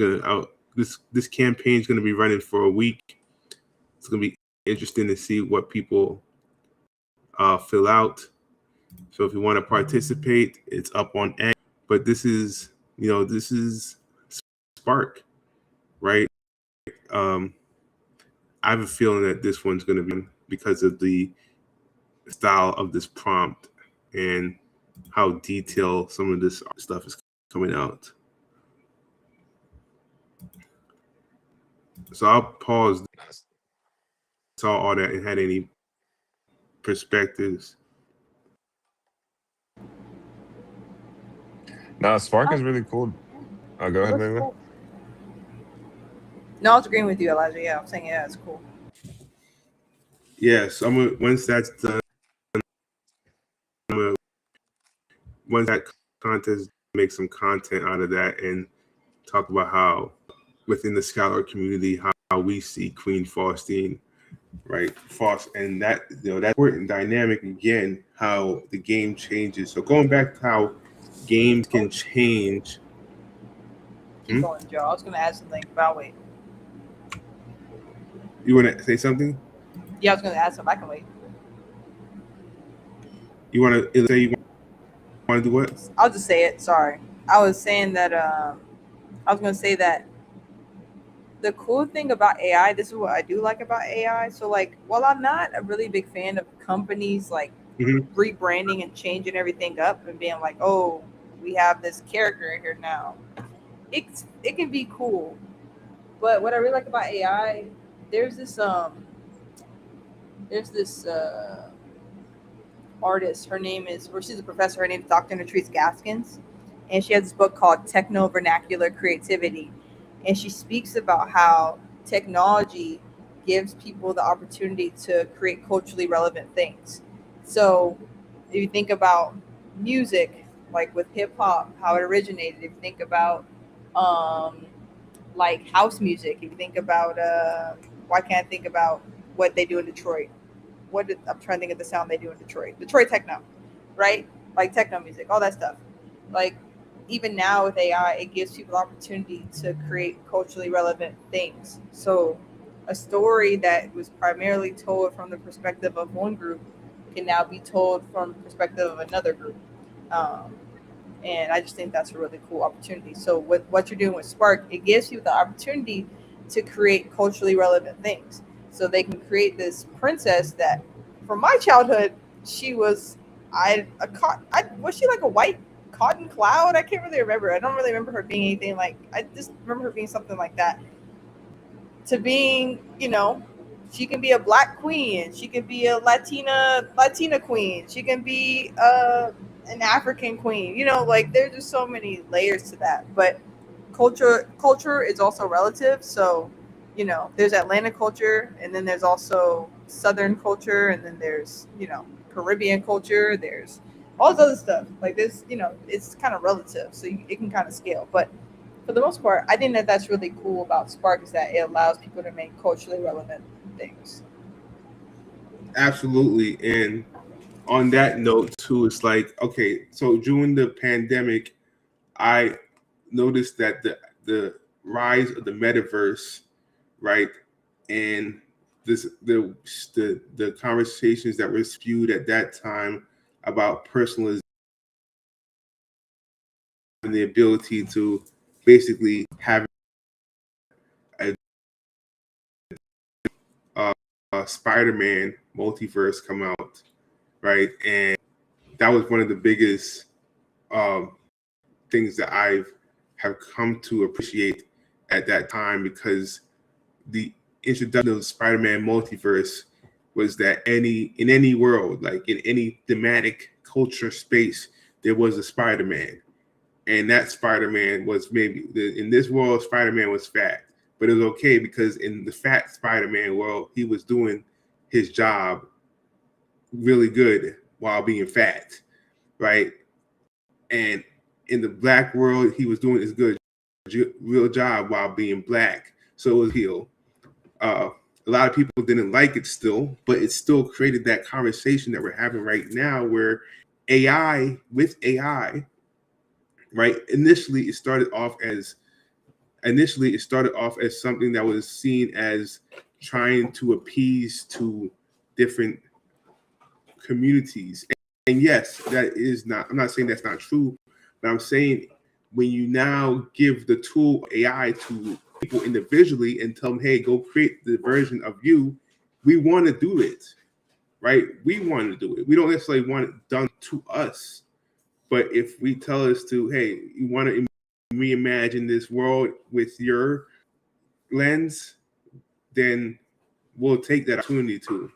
this campaign is gonna be running for a week. It's gonna be interesting to see what people fill out. So if you want to participate, it's up on X. But this is Spark, right? I have a feeling that this one's going to be because of the style of this prompt and how detailed some of this stuff is coming out. So I'll pause. Saw all that and had any perspectives. No, Spark is really cool. Go ahead, Layla. Cool. No, I was agreeing with you, Elijah. Yeah, I'm saying yeah, it's cool. Yes, once that's done, once that contest, make some content out of that and talk about how within the scholar community how we see Queen Faustine, right? And that that important dynamic again, how the game changes. So going back to how games can change. Keep going, Joe. I was gonna add something, but I'll wait. You want to say something? Yeah, I was gonna add something. I can wait. You want to say you want to do what? I'll just say it. Sorry. I was saying that I was gonna say that the cool thing about AI, this is what I do like about AI. So like, while I'm not a really big fan of companies like Mhm. rebranding and changing everything up and being like, oh, we have this character in here now, it can be cool. But what I really like about AI, there's this there's this artist. Her name is, or she's a professor. Her name is Dr. Natrice Gaskins, and she has this book called Techno Vernacular Creativity, and she speaks about how technology gives people the opportunity to create culturally relevant things. So, if you think about music, like with hip hop, how it originated. If you think about um, like house music, if you think about why can't I think about what they do in Detroit? I'm trying to think of the sound they do in Detroit. Detroit techno, right? Like techno music, all that stuff. Like even now with AI, it gives people the opportunity to create culturally relevant things. So a story that was primarily told from the perspective of one group can now be told from the perspective of another group. Um, and I just think that's a really cool opportunity. So with what you're doing with Spark, it gives you the opportunity to create culturally relevant things. So they can create this princess that, from my childhood, she was I was she like a white cotton cloud? I can't really remember. I don't really remember her being anything like. I just remember her being something like that, to being, she can be a black queen, she can be a Latina queen, she can be an African queen. Like there's just so many layers to that. But culture is also relative. So, there's Atlantic culture, and then there's also Southern culture, and then there's, Caribbean culture. There's all this other stuff. Like this, it's kind of relative. So it can kind of scale. But for the most part, I think that that's really cool about Spark is that it allows people to make culturally relevant things. Absolutely. And on that note too, it's like, okay, so during the pandemic, I noticed that the rise of the metaverse, right, and the conversations that were spewed at that time about personalization and the ability to basically have a, a, a Spider-Man multiverse come out, right, and that was one of the biggest um, things that I've have come to appreciate at that time, because the introduction of Spider-Man multiverse was that in any world, like in any thematic culture space, there was a Spider-Man, and that Spider-Man was maybe in this world. Spider-Man was fat, but it was okay because in the fat Spider-Man world, he was doing his job really good while being fat, right? And in the black world, he was doing his good real job while being black. So it was heal. A lot of people didn't like it still, but it still created that conversation that we're having right now, where AI, right? Initially it started off as something that was seen as trying to appease to different communities. And yes, that is not, I'm not saying that's not true, but I'm saying when you now give the tool AI to people individually and tell them, hey, go create the version of you, we want to do it, right? We want to do it. We don't necessarily want it done to us. But if we tell us to, hey, you want to reimagine this world with your lens, then we'll take that opportunity to.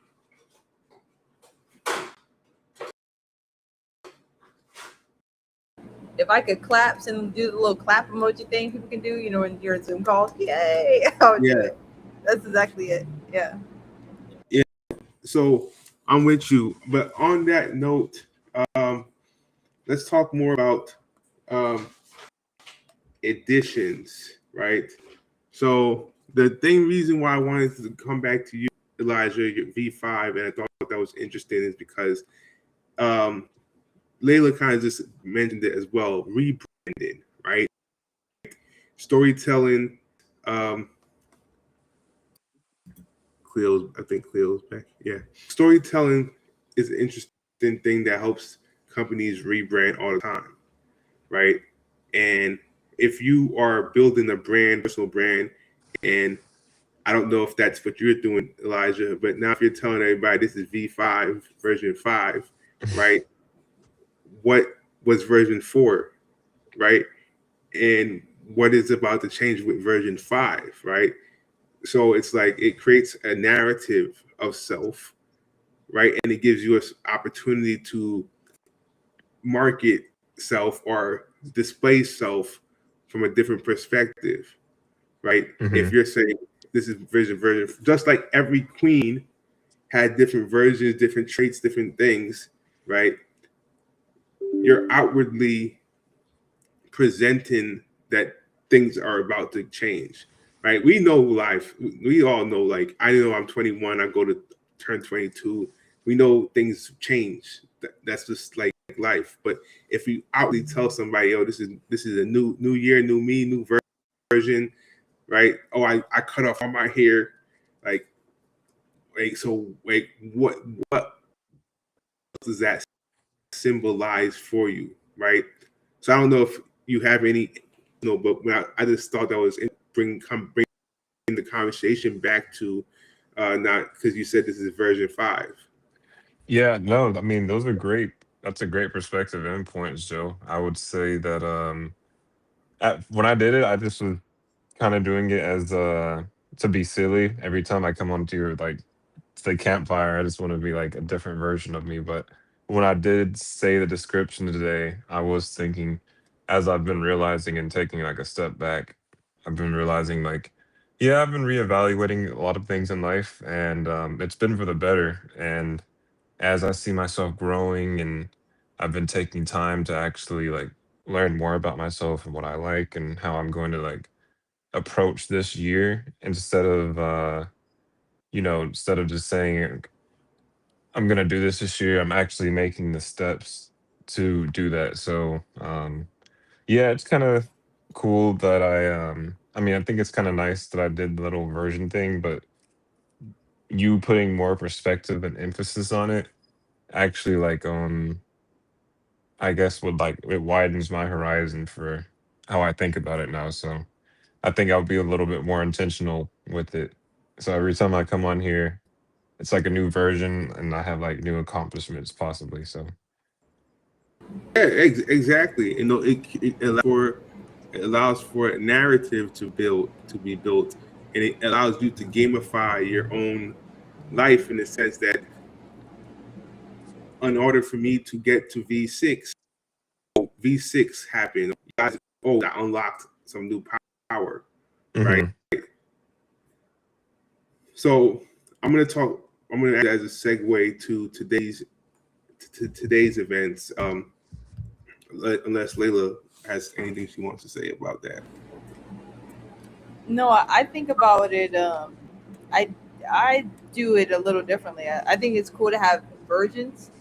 If I could clap and do the little clap emoji thing people can do, when you're in Zoom calls, yay, I would do Yeah. it. That's exactly it. Yeah. Yeah. So I'm with you. But on that note, um, let's talk more about um, editions, right? So the reason why I wanted to come back to you, Elijah, your V5, and I thought that was interesting is because um, Layla kind of just mentioned it as well, rebranding, right? Storytelling. Um, I think Cleo's back. Yeah. Storytelling is an interesting thing that helps companies rebrand all the time, right? And if you are building a brand, personal brand, and I don't know if that's what you're doing, Elijah, but now if you're telling everybody this is V5 version 5, right? What was version 4, right? And what is about to change with version 5, right? So it's like it creates a narrative of self, right? And it gives you an opportunity to market self or display self from a different perspective, right? If Hmm. you're saying this is version, just like every queen had different versions, different traits, different things, right? You're outwardly presenting that things are about to change, right? We know life. We all know, like, I know I'm 21, I go to turn 22. We know things change. That's just like life. But if you outwardly tell somebody, oh, this is a new year, new me, new version, right? Oh, I cut off all my hair, like so like what does that symbolize for you, right? So I don't know if you have any, but when I just thought that was bring the conversation back to not because you said this is version 5. Yeah, no, I mean those are great. That's a great perspective and points, Joe. I would say that when I did it, I just was kind of doing it as to be silly. Every time I come onto your like the campfire, I just want to be like a different version of me. But when I did say the description today, I was thinking, as I've been realizing and taking like a step back, I've been realizing like, yeah, I've been reevaluating a lot of things in life, and it's been for the better. And as I see myself growing, and I've been taking time to actually like learn more about myself and what I like and how I'm going to like approach this year, instead of instead of just saying I'm gonna do this year, I'm actually making the steps to do that. So yeah, it's kind of cool that I mean, I think it's kind of nice that I did the little version thing, but you putting more perspective and emphasis on it actually like I guess would like it widens my horizon for how I think about it now. So I think I'll be a little bit more intentional with it. So every time I come on here, it's like a new version, and I have like new accomplishments possibly. So Yeah, exactly. It allows for a narrative to be built, and it allows you to gamify your own life in the sense that in order for me to get to V6 happened. You guys, I unlocked some new power, right? hmm. So I'm gonna add as a segue to today's events. Unless Layla has anything she wants to say about that. No, I think about it. I I do it a little differently. I think it's cool to have versions.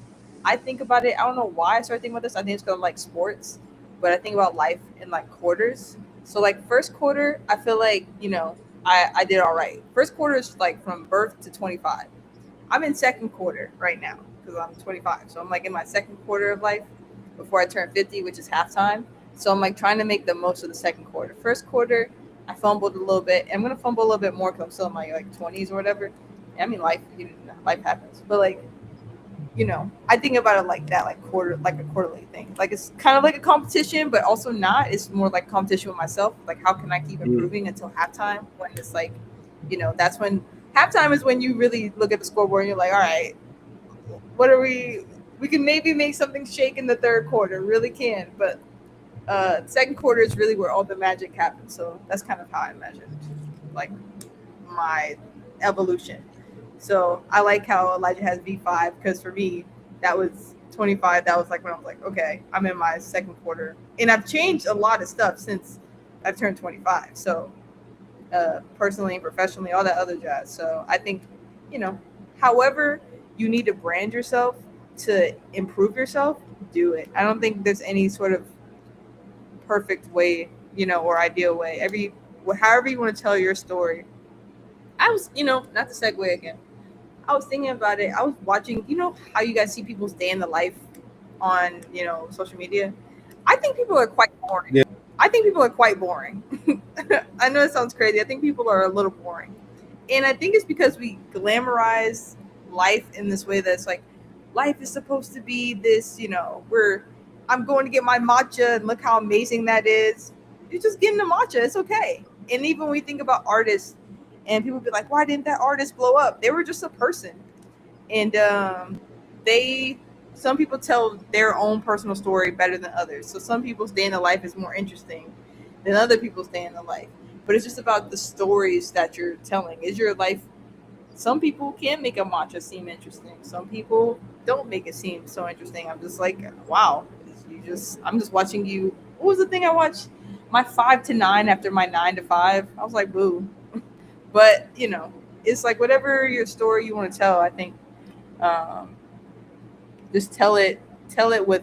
I think about it. I don't know why I started thinking about this. I think it's because I like sports, but I think about life in like quarters. So like first quarter, I feel like I did all right. First quarter is like from birth to 25. I'm in second quarter right now because I'm 25. So I'm like in my second quarter of life before I turn 50, which is halftime. So I'm like trying to make the most of the second quarter. First quarter, I fumbled a little bit. I'm gonna fumble a little bit more because I'm still in my like 20s or whatever. I mean, life happens, but like I think about it like that, like a quarterly thing. Like it's kind of like a competition, but also not. It's more like competition with myself. Like how can I keep Mm. improving until halftime when it's like, that's when halftime is when you really look at the scoreboard and you're like, all right, what are we can maybe make something shake in the third quarter, really can, but second quarter is really where all the magic happens. So that's kind of how I imagine like my evolution. So I like how Elijah has V5 because for me, that was 25. That was like when I was like, okay, I'm in my second quarter. And I've changed a lot of stuff since I've turned 25. So personally and professionally, all that other jazz. So I think, you know, however you need to brand yourself to improve yourself, do it. I don't think there's any sort of perfect way, or ideal way. However you want to tell your story. I was, not to segue again. I was thinking about it. I was watching, how you guys see people's day in the life on, social media. I think people are quite boring. Yeah. I think people are quite boring. I know it sounds crazy. I think people are a little boring. And I think it's because we glamorize life in this way that's like, life is supposed to be this, I'm going to get my matcha and look how amazing that is. You're just getting the matcha. It's okay. And even when we think about artists and people be like, why didn't that artist blow up? They were just a person. And some people tell their own personal story better than others. So some people's day in the life is more interesting than other people's day in the life. But it's just about the stories that you're telling. Is your life? Some people can make a matcha seem interesting. Some people don't make it seem so interesting. I'm just like, wow, I'm just watching you. What was the thing I watched? My 5 to 9 after my 9 to 5. I was like, boo. But it's like whatever your story you want to tell. I think just tell it with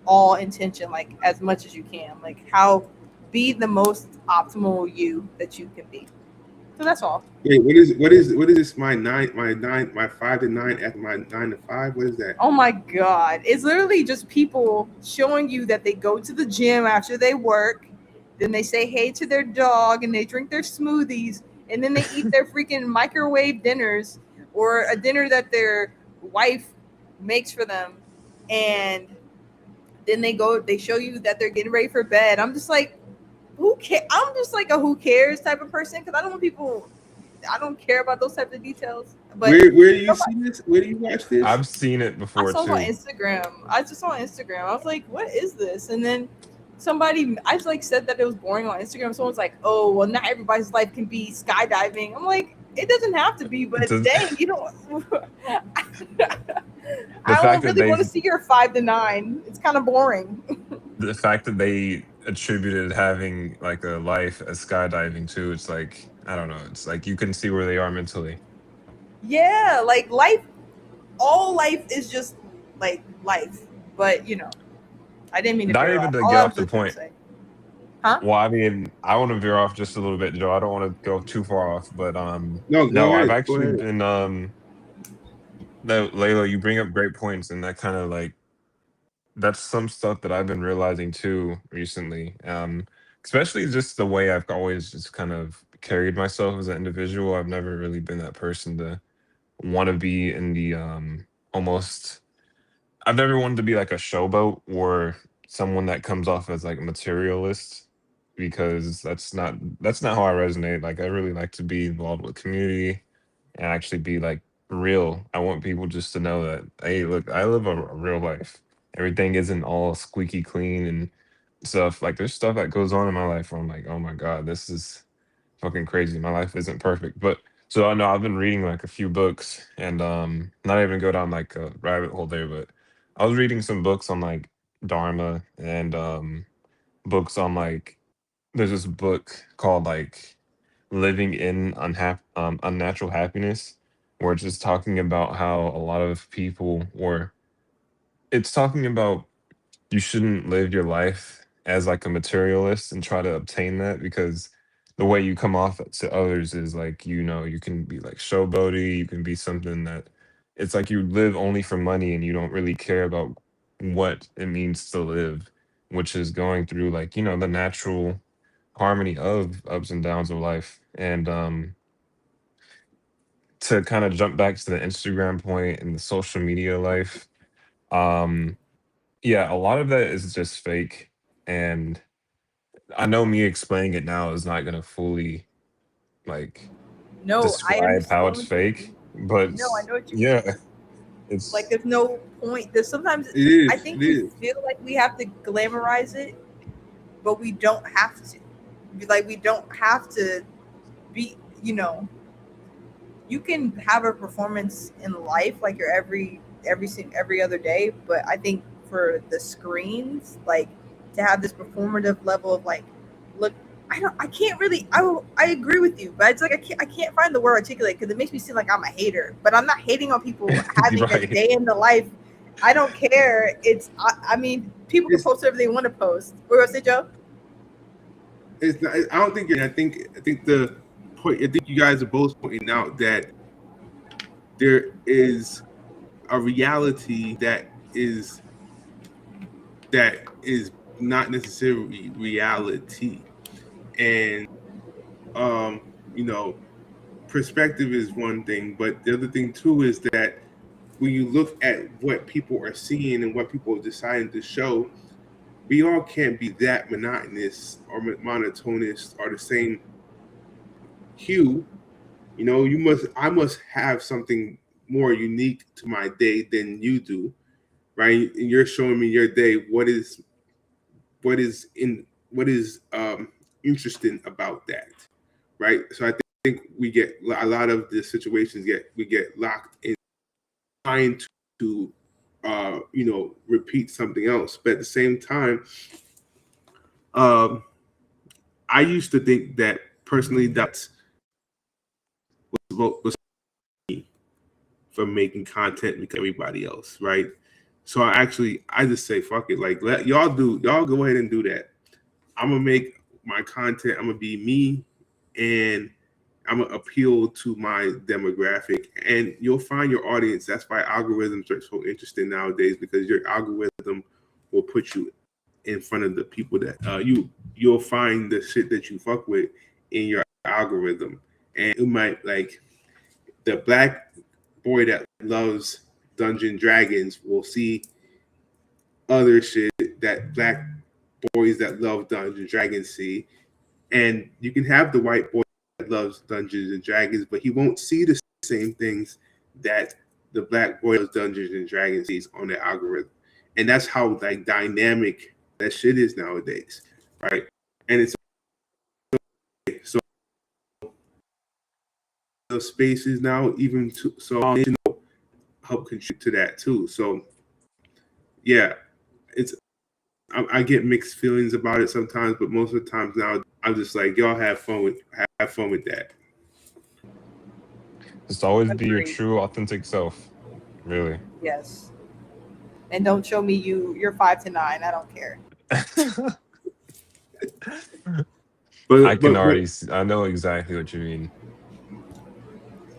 all intention, like as much as you can. Like be the most optimal you that you can be. So that's all. Wait, what is this? My 5 to 9 after my 9 to 5. What is that? Oh my God! It's literally just people showing you that they go to the gym after they work, then they say hey to their dog, and they drink their smoothies, and then they eat their freaking microwave dinners or a dinner that their wife makes for them, and then they show you that they're getting ready for bed. I'm just like, who cares? I'm just like a who cares type of person because I don't care about those types of details. But where do you see this? Where do you watch this? I've seen it before I saw too. it on Instagram. I just saw on Instagram. I was like, what is this? And then I just like said that it was boring on Instagram. Someone's like, oh, well, not everybody's life can be skydiving. I'm like, it doesn't have to be, but dang, you don't. I don't really want to see your 5 to 9. It's kind of boring. The fact that they attributed having like a life as skydiving too, it's like, I don't know. It's like you can see where they are mentally. Yeah, like all life is just like life. But I didn't mean to. Not veer even off. to All get I off was the just gonna point. say. Huh? Well, I mean, I want to veer off just a little bit, Joe. I don't want to go too far off, but No, go ahead, I've actually been Layla, you bring up great points, and that kind of like that's some stuff that I've been realizing too recently. Especially just the way I've always just kind of carried myself as an individual. I've never really been that person to want to be in the almost. I've never wanted to be like a showboat or someone that comes off as like a materialist because that's not how I resonate. Like I really like to be involved with community and actually be like real. I want people just to know that, hey, look, I live a real life. Everything isn't all squeaky clean and stuff. Like there's stuff that goes on in my life where I'm like, oh my God, this is fucking crazy. My life isn't perfect. But so I know I've been reading like a few books and not even go down like a rabbit hole there, but I was reading some books on like Dharma and books on like there's this book called like Living in Unnatural Happiness, where it's just talking about how a lot of people or it's talking about you shouldn't live your life as like a materialist and try to obtain that because the way you come off to others is like you can be like showboaty, you can be something that it's like you live only for money and you don't really care about what it means to live, which is going through like the natural harmony of ups and downs of life. And to kind of jump back to the Instagram point and the social media life, um yeah, a lot of that is just fake. And I know me explaining it now is not gonna fully like No, I describe how understand it's what you mean. fake, but No, I know what you yeah, mean. Like, it's there's no point. There's sometimes It is. I think It we is. feel like we have to glamorize it, but we don't have to. Like, we don't have to be. You can have a performance in life like you're every other day, but I think for the screens, like to have this performative level of like, look, I can't really, I agree with you, but it's like I can't find the word articulate because it makes me seem like I'm a hater, but I'm not hating on people having a right. day in the life. I don't care. I mean, people can post whatever they want to post. What was it, Joe? It's not, I don't think. I think the point. I think you guys are both pointing out that there is a reality that is not necessarily reality. And you know, perspective is one thing, but the other thing too is that when you look at what people are seeing and what people are deciding to show, we all can't be that monotonous or monotonous or the same hue. You know, I must have something more unique to my day than you do, right? And you're showing me your day. What is interesting about that, right? So I think we get a lot of the situations we get locked in trying to repeat something else, but at the same time, um, I used to think that personally that was me from making content with everybody else, right? So I just say fuck it, like let y'all go ahead and do that. I'm gonna make my content. I'm gonna be me, and I'm gonna appeal to my demographic, and you'll find your audience. That's why algorithms are so interesting nowadays, because your algorithm will put you in front of the people that you'll find the shit that you fuck with in your algorithm, and it might like the black boy that loves Dungeon Dragons will see other shit that black boys that love Dungeons and Dragons see, and you can have the white boy that loves Dungeons and Dragons, but he won't see the same things that the black boy loves Dungeons and Dragons sees on the algorithm, and that's how like dynamic that shit is nowadays, right? And it's so those spaces now, even to, so you know, help contribute to that too. So yeah, it's I get mixed feelings about it sometimes, but most of the times now I'm just like, y'all have fun with that. Just always be your Agreed. true, authentic self. Really. Yes. And don't show me you're 5'9". I don't care. I But can but already. I know exactly what you mean.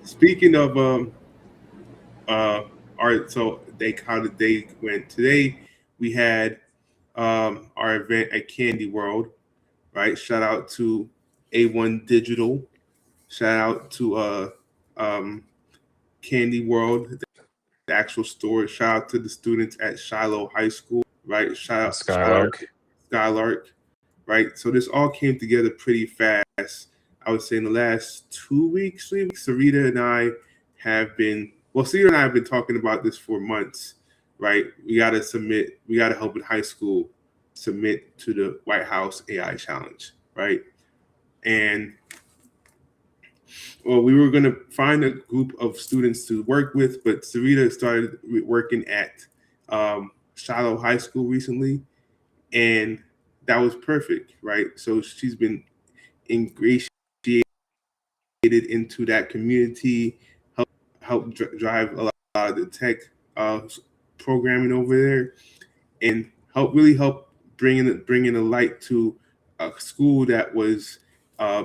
speaking of uh art, so how the day went today. We had our event at Candy World, right? Shout out to A1 Digital. Shout out to um Candy World, the actual store. Shout out to the students at Shiloh High School, right? Shout out to Skylark. Skylark, right? So this all came together pretty fast. I would say in the last 2 weeks, 3 weeks, Sarita and I have been, well, Sarita and I have been talking about this for months, right? We got to help with high school submit to the White House AI Challenge, right? And well, we were going to find a group of students to work with, but Sarita started working at Shiloh High School recently, and that was perfect, right? So she's been ingratiated into that community, help drive a lot of the tech programming over there, and help bring in a light to a school that was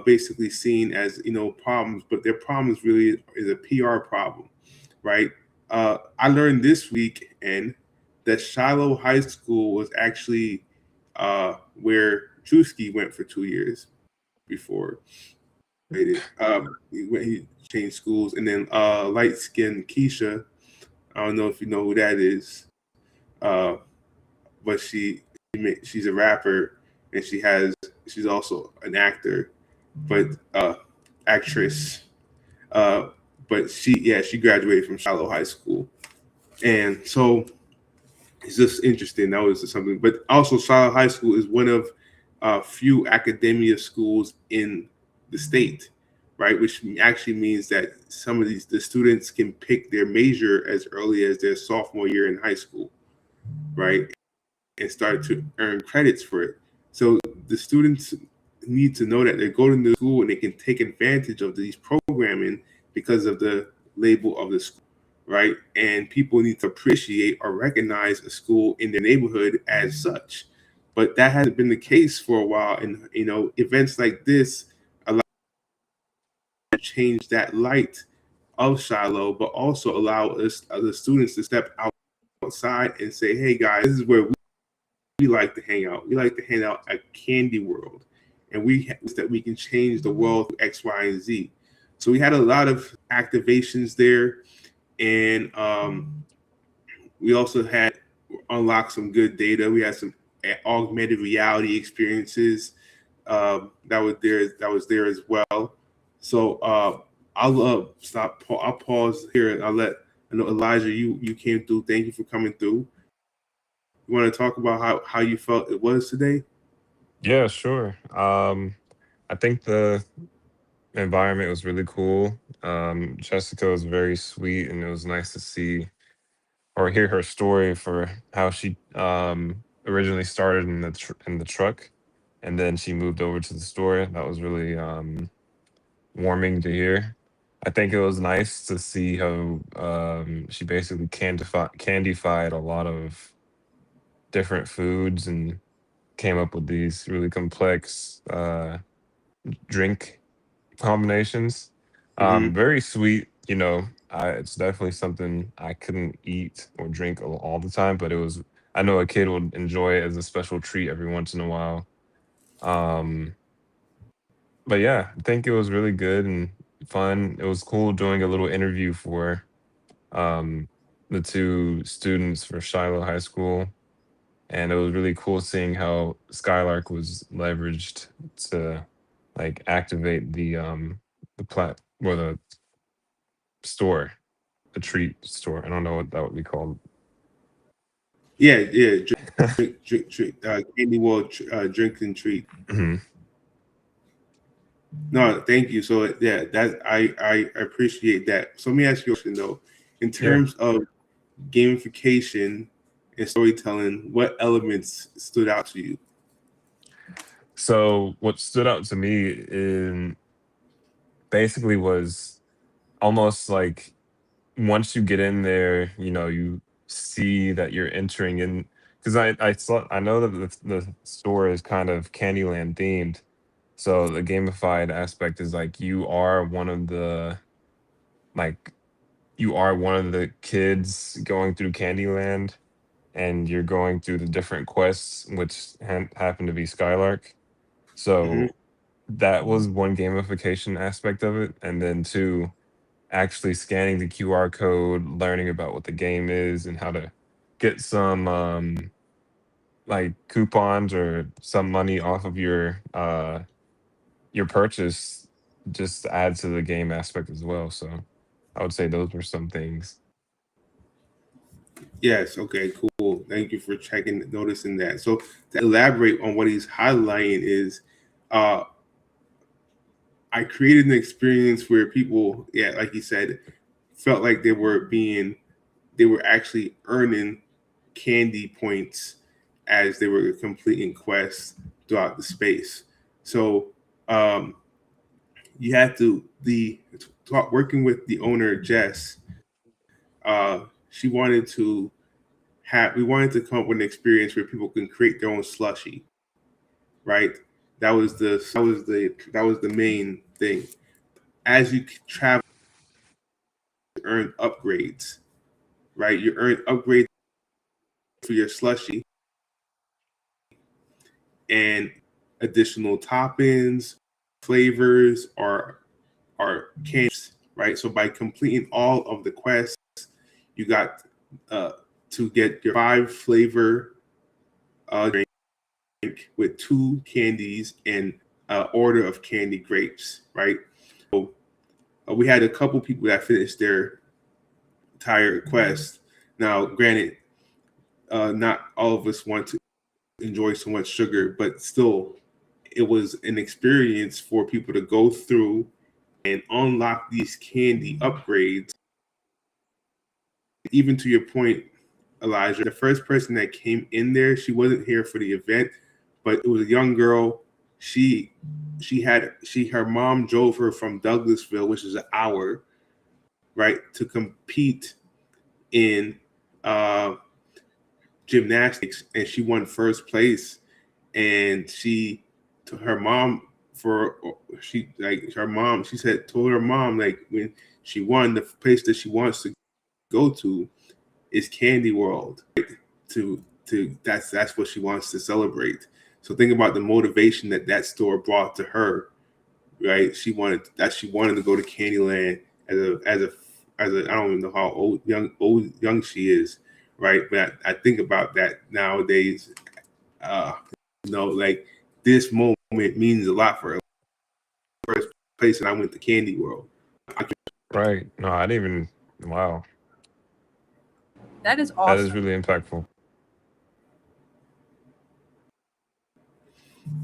basically seen as problems, but their problems really is a PR problem, right? I learned this weekend that Shiloh High School was actually where Drewski went for 2 years before he changed schools, and then light skinned Keisha. I don't know if you know who that is, uh, but she's a rapper, and she's also an actor, but actress. Uh, but she graduated from Shiloh High School, and so it's just interesting. That was something. But also, Shiloh High School is one of few academia schools in the state, right? Which actually means that some of the students can pick their major as early as their sophomore year in high school, right? And start to earn credits for it. So the students need to know that they're going to school and they can take advantage of these programming because of the label of the school, right? And people need to appreciate or recognize a school in their neighborhood as such. But that hasn't been the case for a while. And, events like this allow to change that light of Shiloh, but also allow us, the students, to step outside and say, hey, guys, this is where we like to hang out. We like to hang out at Candy World, and that we can change the world through X, Y, and Z. So we had a lot of activations there, and we also had unlocked some good data. We had some augmented reality experiences that was there. That was there as well. So I'll stop. I'll pause here, and I'll let. I know Elijah, you came through. Thank you for coming through. You want to talk about how you felt it was today? Yeah, sure. I think the environment was really cool. Jessica was very sweet, and it was nice to see or hear her story for how she originally started in the truck, and then she moved over to the store. That was really warming to hear. I think it was nice to see how she basically candified a lot of different foods and came up with these really complex drink combinations. Mm-hmm. Very sweet, you know. It's definitely something I couldn't eat or drink all the time, but it was. I know a kid would enjoy it as a special treat every once in a while. Um, but yeah, I think it was really good and fun. It was cool doing a little interview for um, the two students for Shiloh High School, and it was really cool seeing how Skylark was leveraged to like activate the plat or the store, the treat store. I don't know what that would be called. Yeah, yeah. Drink, Candy World drink and treat. Mhm. No, thank you. So yeah, that I appreciate that. So let me ask you a question though. In Yeah. terms of gamification and storytelling, what elements stood out to you? So what stood out to me in basically was almost like once you get in there, you know, you see that you're entering in because I know that the store is kind of Candyland themed. So the gamified aspect is like like you are one of the kids going through Candyland and you're going through the different quests which happen to be Skylark. Hmm. So that was one gamification aspect of it, and then two, actually scanning the QR code, learning about what the game is and how to get some like coupons or some money off of your purchase just to add to the game aspect as well. So I would say those were some things. Yes. Okay. Cool. Thank you for noticing that. So to elaborate on what he's highlighting is, uh, I created an experience where people, yeah, like you said, felt like they were actually earning candy points as they were completing quests throughout the space. So um, you had to working with the owner Jess. She wanted to we wanted to come up with an experience where people can create their own slushy, right? That was the main thing. As you travel, you earn upgrades, right? You earn upgrades for your slushy and additional toppings, flavors, or candies, right? So by completing all of the quests, you got uh, to get your 5 flavor drink with 2 candies and order of candy grapes, right? So we had a couple people that finished their entire quest. Now, granted, not all of us want to enjoy so much sugar, but still, it was an experience for people to go through and unlock these candy upgrades. Even to your point, Elijah, the first person that came in there, she wasn't here for the event, but it was a young girl. Her mom drove her from Douglasville, which is an hour, right, to compete in uh, gymnastics, and she won first place. And she to her mom for she like her mom she said told her mom like when she won, the place that she wants to go to is Candy World, right? To that's what she wants to celebrate. So think about the motivation that store brought to her, right? She wanted to go to Candyland as a I don't even know how young she is, right? But I think about that nowadays. Like this moment means a lot for her. First place that I went to Candy World. Right. No, I didn't even. Wow. That is That is awesome. really impactful.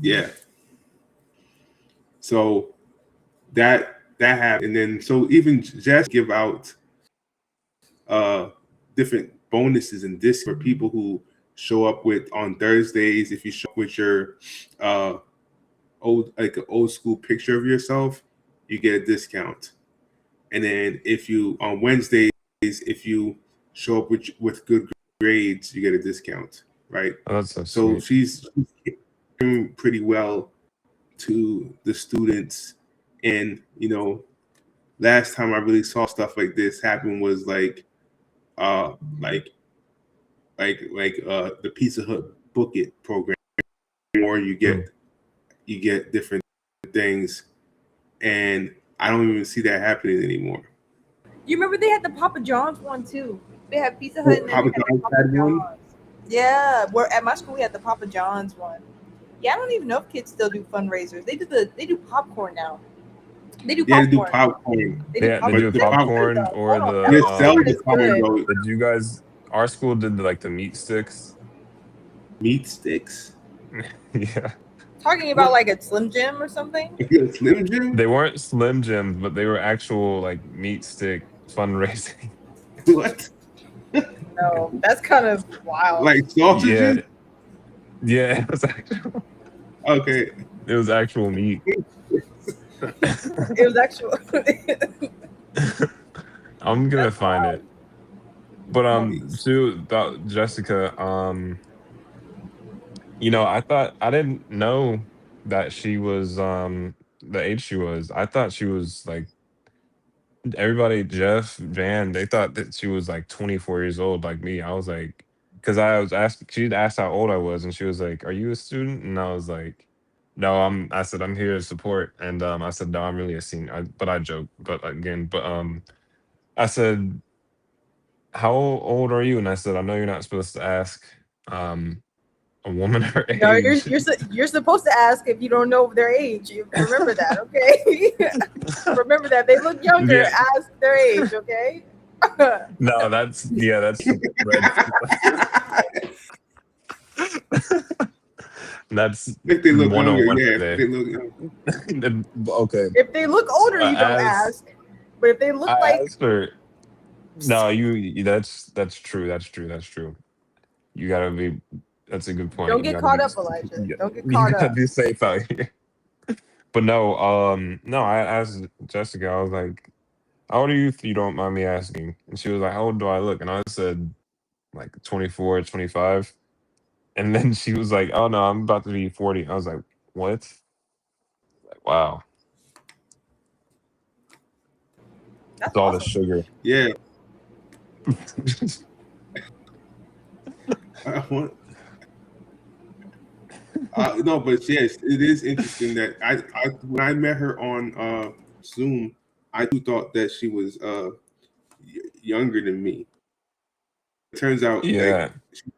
Yeah. So that happened, and then so even just give out different bonuses and discs for people who show up with on Thursdays. If you show up with your an old school picture of yourself, you get a discount. And then if you on Wednesdays, if you show up with good grades, you get a discount, right? Oh, that's so So sweet. she's doing pretty well to the students. And last time I really saw stuff like this happen was like the Pizza Hut Book It program, or you get different things, and I don't even see that happening anymore. You remember they had the Papa John's one too? They had Pizza Hut and then Papa they had the John's Papa had one? John's. Yeah, where at my school we had the Papa John's one. Yeah, I don't even know if kids still do fundraisers. They do popcorn now. They do Yeah, popcorn. they do popcorn. They Yeah, they do the popcorn Hold or on, the. that They sell popcorn the is popcorn good. though. Did you guys? Our school did like the meat sticks. Meat sticks. Yeah, Talking about like a Slim Jim or something? Slim Jim? they weren't Slim Jims, but they were actual like meat stick fundraising. What? No, that's kind of wild. Like sausages? Yeah, it was actual. Okay. It was actual meat. It was actual. I'm gonna That's find wild. it. But Nice. to about Jessica, I didn't know that she was the age she was. I thought she was like everybody, Jeff, Van, they thought that she was like 24 years old, like me. I was like, because I was asked, she'd asked how old I was, and she was like, "Are you a student?" And I was like, "No, I'm." I said, "I'm here to support," and I said, "No, I'm really a senior." But I joked, but again, I said, "How old are you?" And I said, "I know you're not supposed to ask a woman her No, age." you're supposed to ask if you don't know their age. You remember that, okay? Remember that they look younger. Yeah. Ask their age, okay? No, that's red. That's If they look younger, 101 yeah. If today. they look younger. Okay. If they look older, you don't ask. But if they look I like asked her. No, that's true. That's true. That's true. You gotta be. That's a good point. don't You get gotta caught be. up, Elijah. Don't get You caught gotta up. be safe out here. But no. I asked Jessica. I was like, "How old are you? If you don't mind me asking?" And she was like, "How old do I look?" And I said, like 24, 25. And then she was like, "Oh no, I'm about to be 40." I was like, "What?" Like, wow, That's it's all the awesome. sugar. Yeah. I want. No, but yes, it is interesting that when I met her on Zoom, I too thought that she was younger than me. It turns out like Yeah. she's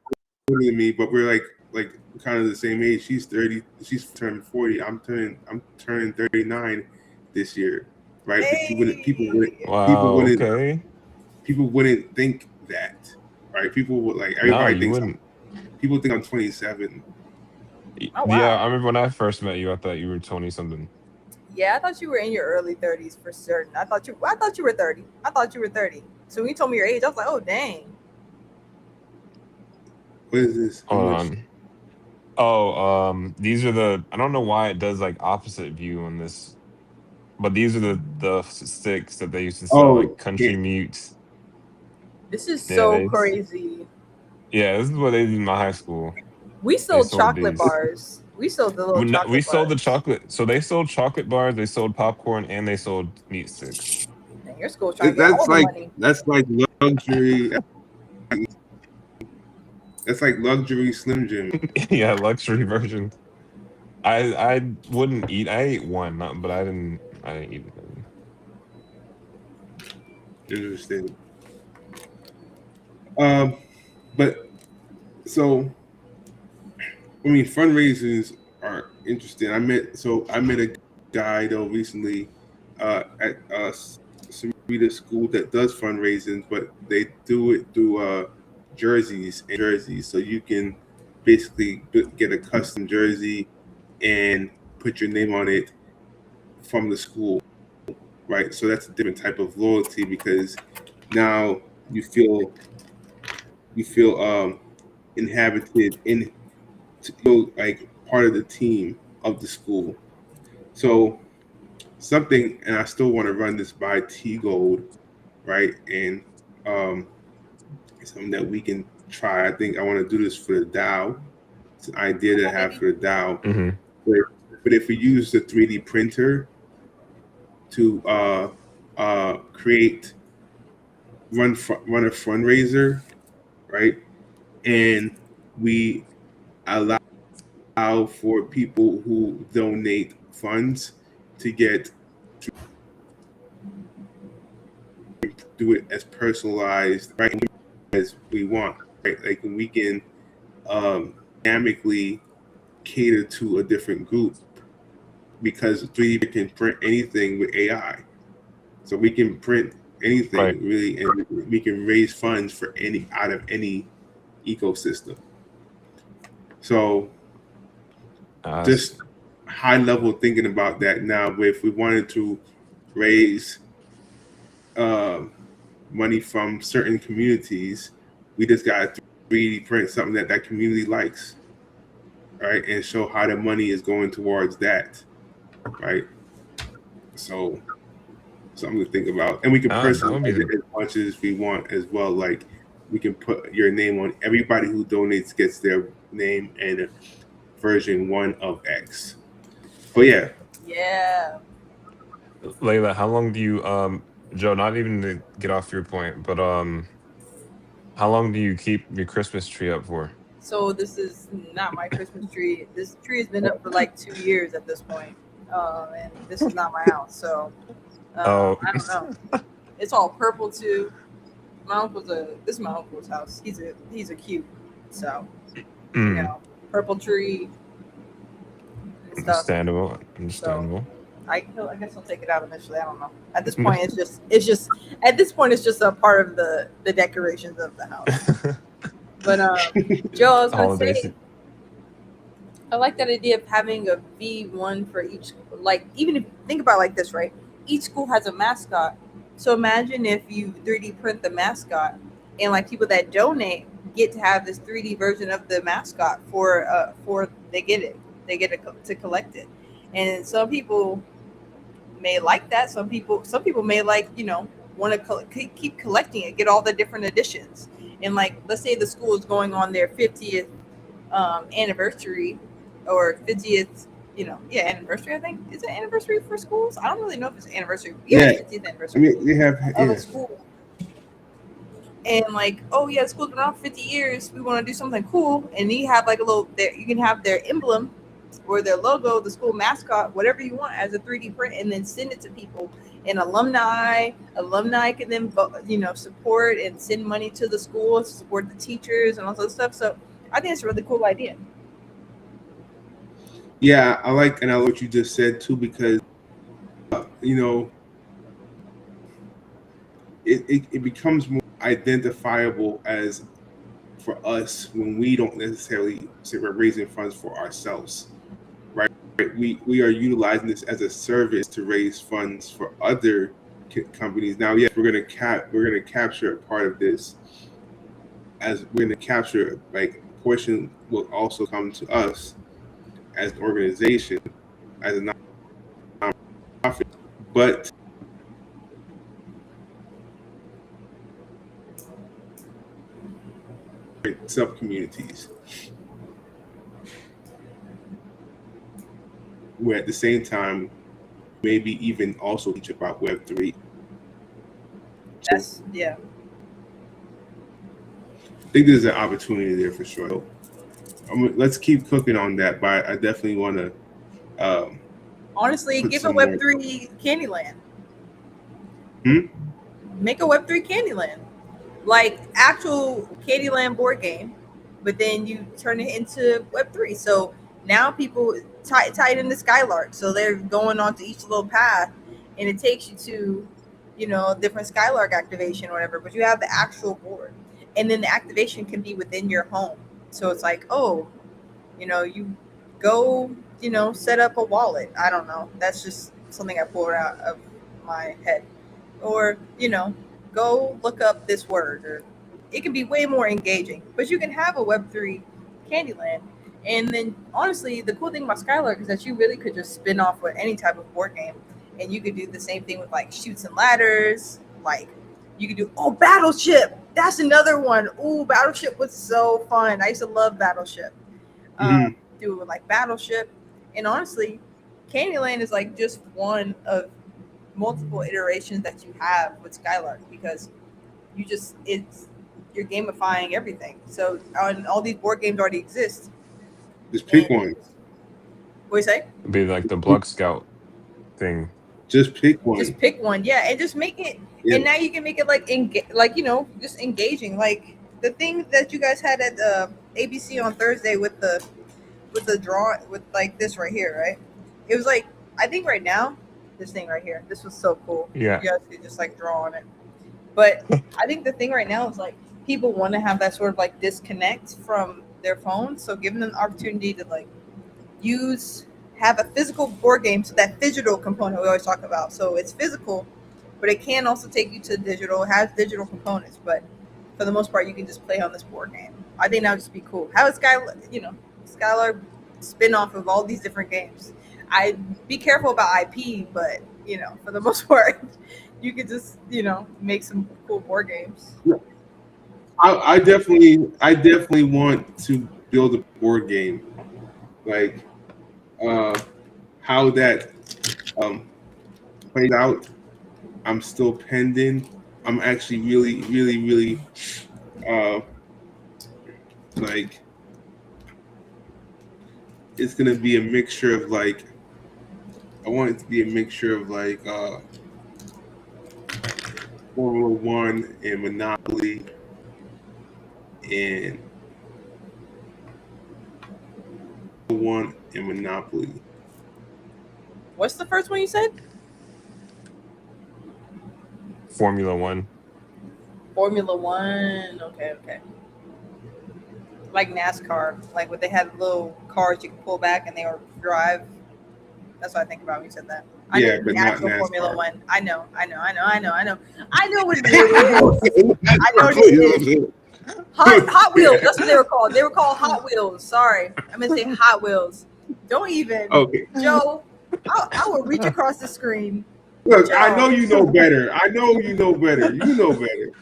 older than me, but we're like kind of the same age. She's 30. She's turning 40. I'm turning 39 this year, right? But Hey. Wow. Okay. people wouldn't think that, right? People would like No, everybody you thinks wouldn't. people think I'm 27. Oh Yeah, wow. I remember when I first met you, I thought you were 20 something. Yeah, I thought you were in your early 30s for certain. I thought you were 30. I thought you were 30. So when you told me your age, I was like, oh dang. What is this? How Hold much? on. Oh, these are I don't know why it does like opposite view on this, but these are the sticks that they used to sell, like Oh, country yeah. mutes. This is Yeah, so crazy. yeah, this is what they did in my high school. We They sold sold chocolate these. bars. We sold the little chocolate We sold the bars. chocolate. So they sold chocolate bars, they sold popcorn, and they sold meat sticks. Man, your school's trying to get all That's the money. like luxury. That's like luxury Slim Jim. Yeah, luxury version. I wouldn't eat. I ate one, but I didn't eat it. Interesting. But so I mean, fundraisers are interesting. I met a guy though recently at Sarita School that does fundraising, but they do it through jerseys. So you can basically get a custom jersey and put your name on it from the school, right? So that's a different type of loyalty because now you feel inhabited in like part of the team of the school. So something, and I still want to run this by T Gold, right? And um, something that we can try. I think I want to do this for the DAO. It's an idea that I have for the DAO. Mm-hmm. But if we use the 3D printer to create run a fundraiser, right? And we allow for people who donate funds to do it as personalized, right, as we want, right? Like we can dynamically cater to a different group because 3D can print anything with AI. So we can print anything Right. really, and we can raise funds for out of any ecosystem. So just high level thinking about that now. If we wanted to raise money from certain communities, we just got to 3D print something that community likes, right, and show how the money is going towards that, right? So something to think about, and we can personalize it as much as we want as well. Like we can put your name on everybody who donates gets their name and version 1 of X. But yeah. Layla, how long do you Joe, not even to get off your point, but how long do you keep your Christmas tree up for? So this is not my Christmas tree. This tree has been up for like 2 years at this point. And this is not my house, so I don't know. It's all purple too. This is my uncle's house. He's a cute, so you know, purple tree and stuff. Understandable. So I guess I'll take it out eventually. I don't know. At this point, it's just a part of the decorations of the house. But Joe, I was gonna say, I like that idea of having a V1 for each. Like, even if think about it like this, right? Each school has a mascot. So imagine if you 3D print the mascot, and like people that donate get to have this 3D version of the mascot for they get to collect it. And some people may like that. Some people may like, want to keep collecting it, get all the different editions. And like, let's say the school is going on their 50th anniversary or 50th, anniversary. I think, is it anniversary for schools? I don't really know if it's anniversary. Yeah, 50th anniversary. I mean, they have of a school. And like, oh yeah, the school's been around 50 years. We want to do something cool, and you have like you can have their emblem or their logo, the school mascot, whatever you want as a 3D print, and then send it to people. And alumni can then support and send money to the school, support the teachers and all that stuff. So I think it's a really cool idea. Yeah, I like what you just said too, because it becomes more identifiable as for us when we don't necessarily say we're raising funds for ourselves, right? We are utilizing this as a service to raise funds for other companies. Now, yes, we're gonna capture a part of this, as we're gonna capture like a portion will also come to us as an organization, as a nonprofit, but sub communities where at the same time maybe even also teach about Web3. That's yeah. think there's an opportunity there for sure. So, let's keep cooking on that. But I definitely want to. Honestly, Put give a some more- Web3 Candyland. Hmm? Make a Web3 Candyland. Like actual Candyland board game, but then you turn it into Web3. So now people tie it into Skylark. So they're going onto each little path and it takes you to, you know, different Skylark activation or whatever, but you have the actual board. And then the activation can be within your home. So it's like, oh, you know, you go, you know, set up a wallet. I don't know. That's just something I pulled out of my head. Or, you know, go look up this word. Or it can be way more engaging. But you can have a Web3 Candyland. And then, honestly, the cool thing about Skylark is that you really could just spin off with any type of board game. And you could do the same thing with, like, Chutes and Ladders. Like, you could do, Battleship. That's another one. Ooh, Battleship was so fun. I used to love Battleship. Do it with like Battleship, and honestly, Candyland is like just one of multiple iterations that you have with Skylark because you're gamifying everything. So all these board games already exist. Just pick one. What do you say? It'd be like the Block Scout thing. Just pick one. Just pick one, yeah, and just make it. Yeah. And now you can make it like you know, just engaging, like the thing that you guys had at ABC on Thursday with the draw with like this right here, right? It was like, I think right now, this thing right here, this was so cool. Yeah. You guys could just like draw on it. But I think the thing right now is like people want to have that sort of like disconnect from their phones. So giving them the opportunity to like have a physical board game, so that digital component we always talk about. So it's physical, but it can also take you to digital. It has digital components, but for the most part, you can just play on this board game. I think that would just be cool. How is Skylark spin off of all these different games? I'd be careful about IP, but you know, for the most part, you could just, you know, make some cool board games. Yeah. I definitely want to build a board game. Like how that plays out, I'm still pending. I'm actually really like, it's gonna be a mixture of like, I want it to be a mixture of like Formula One and Monopoly and Monopoly. What's the first one you said? Formula One. Formula One. Okay. Like NASCAR, like what they had little cars you could pull back and they would drive. That's what I think about when you said that. I Yeah, know but the not actual NASCAR. Formula One. I know what it is. I know what it is. Hot Wheels. That's what they were called. They were called Hot Wheels. Sorry, I meant to say Hot Wheels. Don't even. Okay. Joe, I will reach across the screen. Look, Joe. I know you know better. You know better.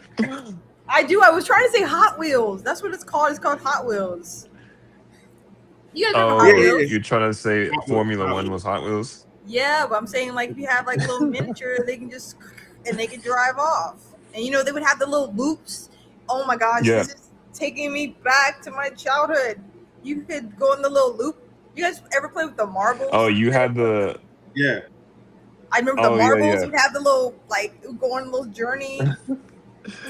I do. I was trying to say Hot Wheels. That's what it's called. It's called Hot Wheels. You guys remember Hot yeah. Wheels? You're trying to say Hot Wheels, Formula Hot One Wheels. was Hot Wheels? Yeah, but I'm saying like if you have like little miniature, they can just and they can drive off. And you know they would have the little loops. Oh my gosh, Yeah. this is taking me back to my childhood. You could go in the little loop. You guys ever play with the marbles? Oh, you had the Yeah. I remember the Oh, yeah, marbles yeah. would have the little like go on a little journey.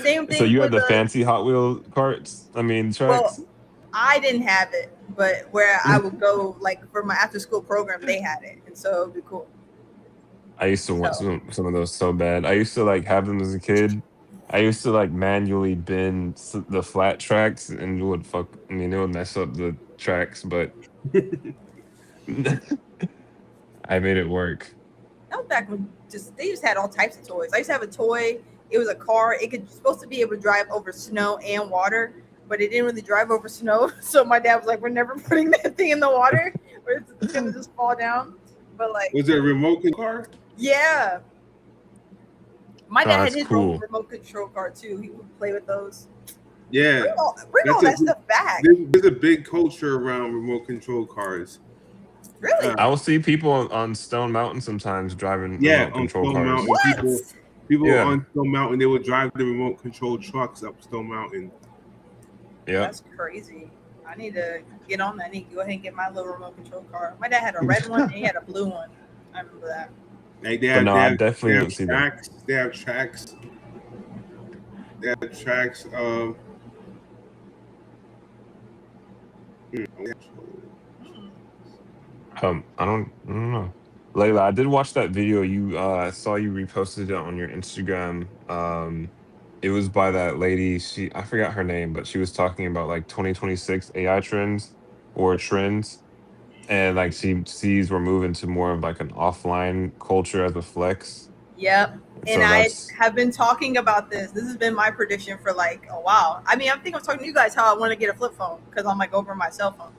Same thing. so you had with the fancy Hot Wheel carts? I mean tracks? Well, I didn't have it, but where I would go like for my after school program, they had it, and so it'd be cool. I used to want So- some of those so bad. I used to like have them as a kid. I used to like manually bin the flat tracks and it would mess up the tracks, but I made it work. That was back when they just had all types of toys. I used to have a toy. It was a car. It could supposed to be able to drive over snow and water, but it didn't really drive over snow. So my dad was like, "We're never putting that thing in the water, or it's gonna just fall down." But like, Was it a remote car? yeah, my dad had that's his cool. remote control car too. He would play with those. Yeah. Bring all that That's a- stuff back. There's a big culture around remote control cars. Really? I will see people on Stone Mountain sometimes driving Yeah, remote on control Stone cars. Mountain. People Yeah. on Stone Mountain, they would drive the remote control trucks up Stone Mountain. Yeah. That's crazy. I need to get on that. I need to go ahead and get my little remote control car. My dad had a red one and he had a blue one. I remember that. Like But no, I they definitely have don't see that. tracks. They have tracks. They have tracks of. I don't know. Layla, I did watch that video. I saw you reposted it on your Instagram. It was by that lady. I forgot her name, but she was talking about like 2026 AI trends or trends, and like she sees we're moving to more of like an offline culture as a flex. Yep. And So I that's have been talking about this. This has been my prediction for like a while. I mean, I think I'm talking to you guys how I want to get a flip phone because I'm like over my cell phone.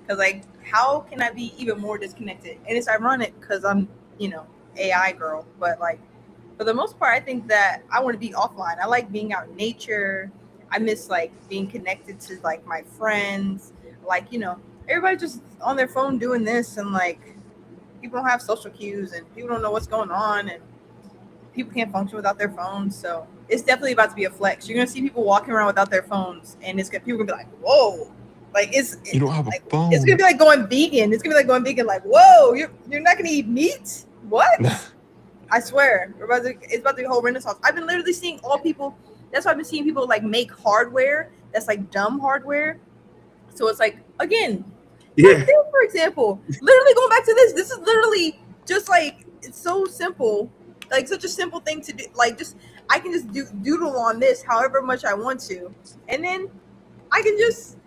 Because like, how can I be even more disconnected? And it's ironic because I'm, AI girl. But like, for the most part, I think that I want to be offline. I like being out in nature. I miss like being connected to like my friends. Like, everybody just on their phone doing this, and like people don't have social cues, and people don't know what's going on, and people can't function without their phones. So it's definitely about to be a flex. You're gonna see people walking around without their phones, and people gonna be like, "Whoa!" Like you don't have a like it's gonna phone. be like going vegan. It's gonna be like going vegan. Like, whoa, you're not gonna eat meat? What? I swear, it's about to be a whole renaissance. I've been literally seeing all people. That's why I've been seeing people like make hardware that's like dumb hardware. So it's like again, like Yeah. this, for example, literally going back to this. This is literally just like it's so simple, like such a simple thing to do. Like just I can just doodle on this however much I want to, and then I can just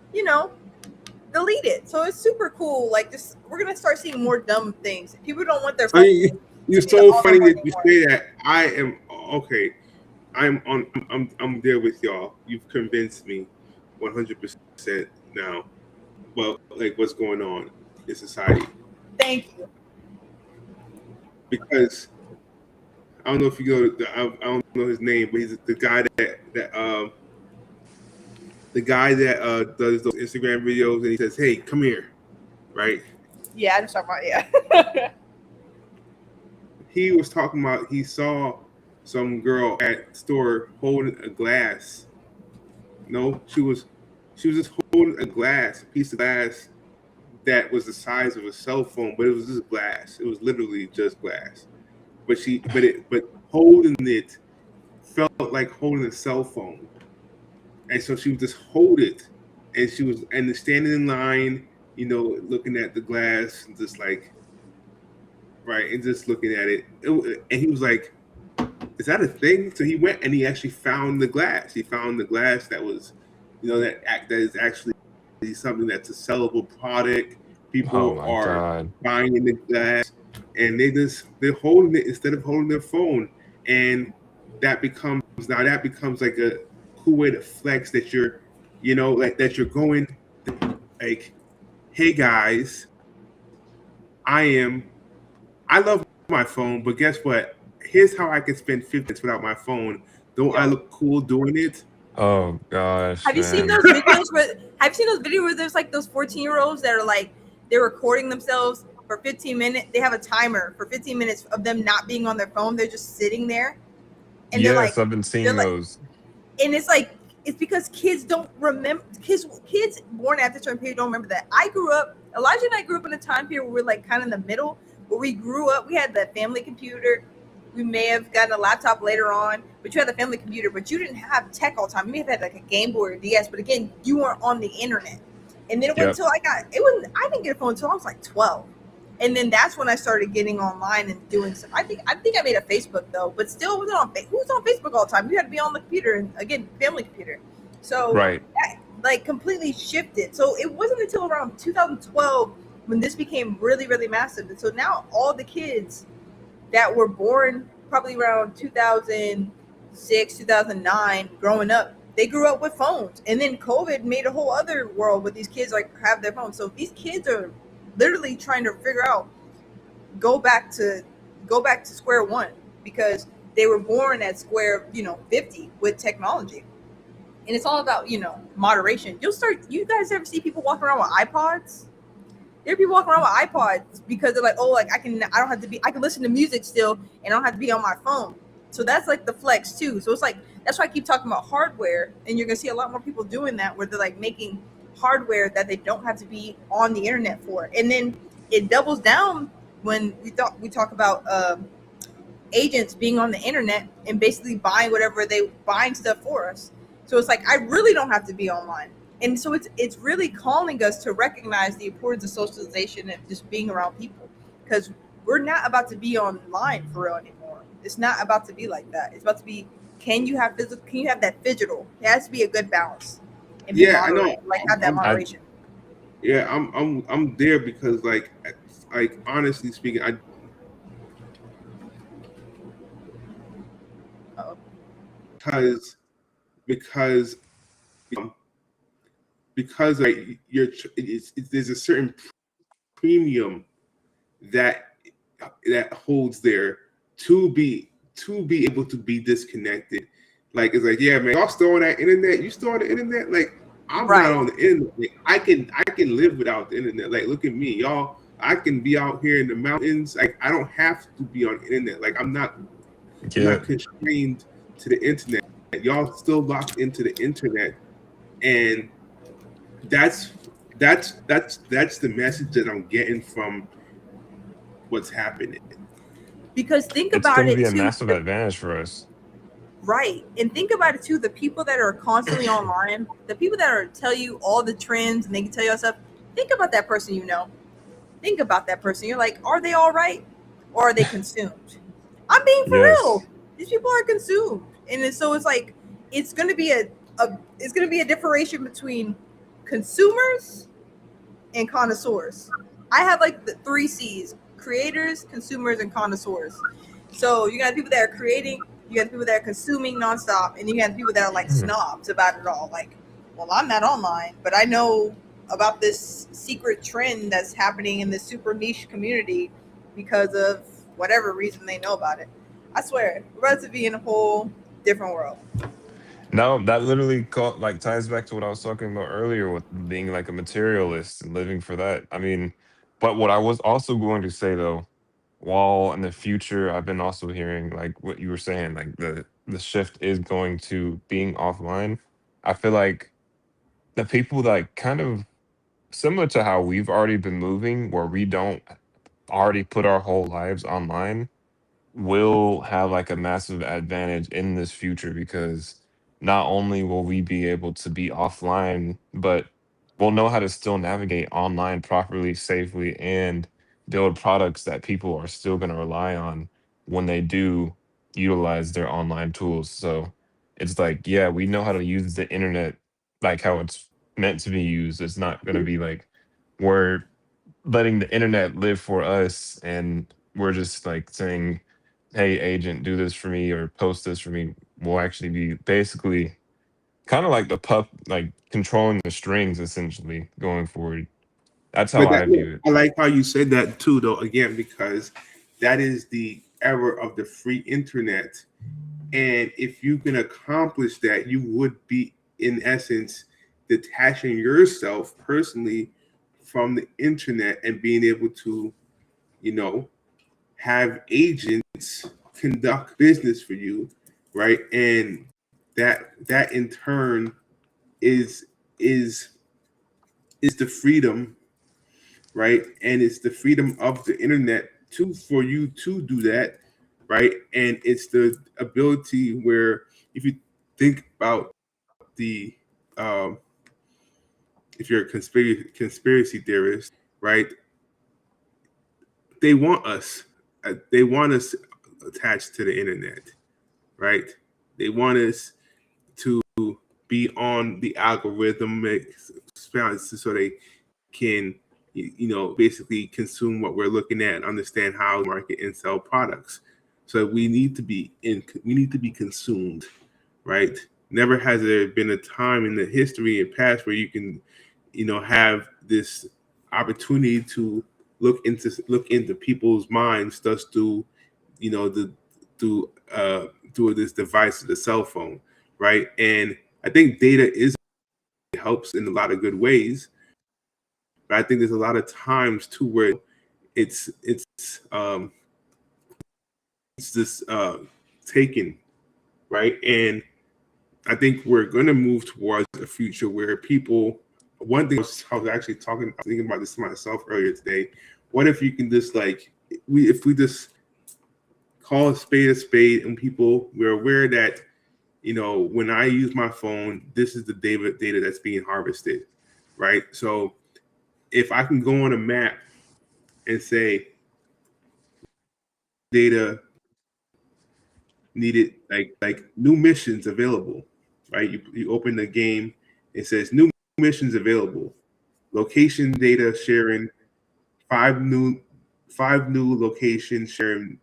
delete it. So it's super cool. Like this, we're gonna start seeing more dumb things. People don't want their I phone mean, you're to be so on funny them that you anymore. say that. I am okay. I'm there with y'all. You've convinced me 100% now. Well, like what's going on in society? Thank you. Because I don't know if you go. I don't know his name, but he's the guy that does those Instagram videos, and he says, "Hey, come here," right? Yeah, I just talking about yeah. He was talking about he saw some girl at the store holding a glass. No, she was just holding a piece of glass that was the size of a cell phone, but it was just glass. It was literally just glass. But holding it felt like holding a cell phone. And so she would just hold it, and standing in line, looking at the glass and just like, right, and just looking at it. And he was like, "Is that a thing?" So he went and he actually found the glass. He found the glass that was, that is actually something that's a sellable product. Oh People my are god. buying the glass, and they're holding it instead of holding their phone, and that becomes like a cool way to flex that you're, like that you're going like, "Hey guys, I love my phone, but guess what? Here's how I can spend 50 minutes without my phone. Don't I Yo, look cool doing it?" Oh gosh, have you seen man. those videos where there's like those 14-year-olds that are like they're recording themselves for 15 minutes. They have a timer for 15 minutes of them not being on their phone. They're just sitting there, and Yes, I've been they're seeing like, those. and it's because kids don't remember. Kids born after a certain period don't remember that. Elijah and I grew up in a time period where we're like kind of in the middle, where we grew up. We had the family computer. We may have gotten a laptop later on, but you had the family computer. But you didn't have tech all the time. You may have had like a Game Boy or DS, but again, you weren't on the internet. And then it wasn't Yep. until I didn't get a phone until I was like 12. And then that's when I started getting online and doing stuff. I think I made a Facebook though, but still wasn't on Facebook. Who's on Facebook all the time? You had to be on the computer, and again, family computer. So Right. that like completely shifted. So it wasn't until around 2012 when this became really, really massive. And so now all the kids that were born probably around 2006, 2009, growing up, they grew up with phones. And then COVID made a whole other world with these kids like have their phones. So these kids are literally trying to figure out go back to square one because they were born at square 50 with technology, and it's all about moderation. You guys ever see people walking around with iPods? There are people walking around with iPods because they're like, oh, like I can listen to music still and I don't have to be on my phone. So that's like the flex too. So it's like That's why I keep talking about hardware, and you're gonna see a lot more people doing that, where they're like making hardware that they don't have to be on the internet for, and then it doubles down when we talk about agents being on the internet and basically buying whatever they buying stuff for us. So it's like I really don't have to be online. And so it's really calling us to recognize the importance of socialization and just being around people, because we're not about to be online for real anymore. It's not about to be like that. It's about to be, can you have physical, can you have that digital? It has to be a good balance and be Yeah, I know. moderate, like have that I moderation. Yeah, I'm there because like honestly speaking, I Uh-oh. because because um, because like there's a certain premium that that holds there to be able to be disconnected. Like it's like, yeah, man, y'all still on that internet? You still on the internet? Like I'm not Right. on the internet. Like, I can live without the internet. Like look at me, y'all. I can be out here in the mountains. Like I don't have to be on the internet. Like I'm yeah, not constrained to the internet. Y'all still locked into the internet, and that's that's the message that I'm getting from what's happening. Because think it's about going to be it a too. massive advantage for us. Right. And think about it too. The people that are constantly online, the people that are tell you all the trends and they can tell you all stuff, think about that person you know. Think about that person. You're like, are they all right? Or are they consumed? I'm being for Yes. real. These people are consumed. So it's like it's gonna be it's gonna be a differentiation between consumers and connoisseurs. I have like the three C's: creators, consumers, and connoisseurs. So you got people that are creating, you got people that are consuming nonstop, and you got people that are like Hmm. snobs about it all. Like, well, I'm not online, but I know about this secret trend that's happening in this super niche community because of whatever reason they know about it. I swear, we're about to be in a whole different world. No, that literally like ties back to what I was talking about earlier with being like a materialist and living for that. I mean, but what I was also going to say though, while in the future I've been also hearing like what you were saying, like the shift is going to being offline. I feel like the people that kind of similar to how we've already been moving, where we don't already put our whole lives online, will have like a massive advantage in this future because not only will we be able to be offline, but we'll know how to still navigate online properly, safely, and build products that people are still going to rely on when they do utilize their online tools. So it's like, yeah, we know how to use the internet like how it's meant to be used. It's not going to be like we're letting the internet live for us and we're just like saying, hey agent, do this for me or post this for me. Will actually be basically kind of like the pup, like controlling the strings essentially going forward. That's how But I view it. I like how you said that too, though. Again, because that is the era of the free internet, and if you can accomplish that, you would be, in essence, detaching yourself personally from the internet and being able to, you know, have agents conduct business for you, right? And that in turn is is is the freedom, right? And it's the freedom of the internet to for you to do that, right? And it's the ability where if you think about the um, if you're a conspiracy theorist, right? They want us attached to the internet, right? They want us to be on the algorithmic response so they can, basically consume what we're looking at and understand how to market and sell products. So we need to be consumed, right? Never has there been a time in the history and past where you can, have this opportunity to look into people's minds, thus the through through this device, the cell phone, right? And I think data is helps in a lot of good ways, but I think there's a lot of times too where it's it's um it's this taken, right? And I think we're going to move towards a future where people. One thing I was actually thinking about this to myself earlier today. What if you can just like if we just call a spade, and we're aware that when I use my phone, this is the data that's being harvested, right? So if I can go on a map and say data needed like new missions available, right? You open the game, it says new missions available, location data sharing, five new location sharing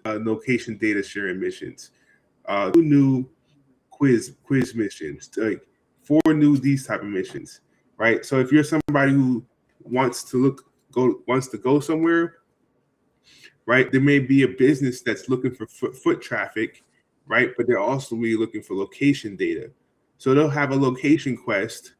location data sharing missions, two new quiz missions, like four new these type of missions, right? So if you're somebody who wants to go somewhere, right? There may be a business that's looking for foot traffic, right? But they're also really looking for location data. So they'll have a location quest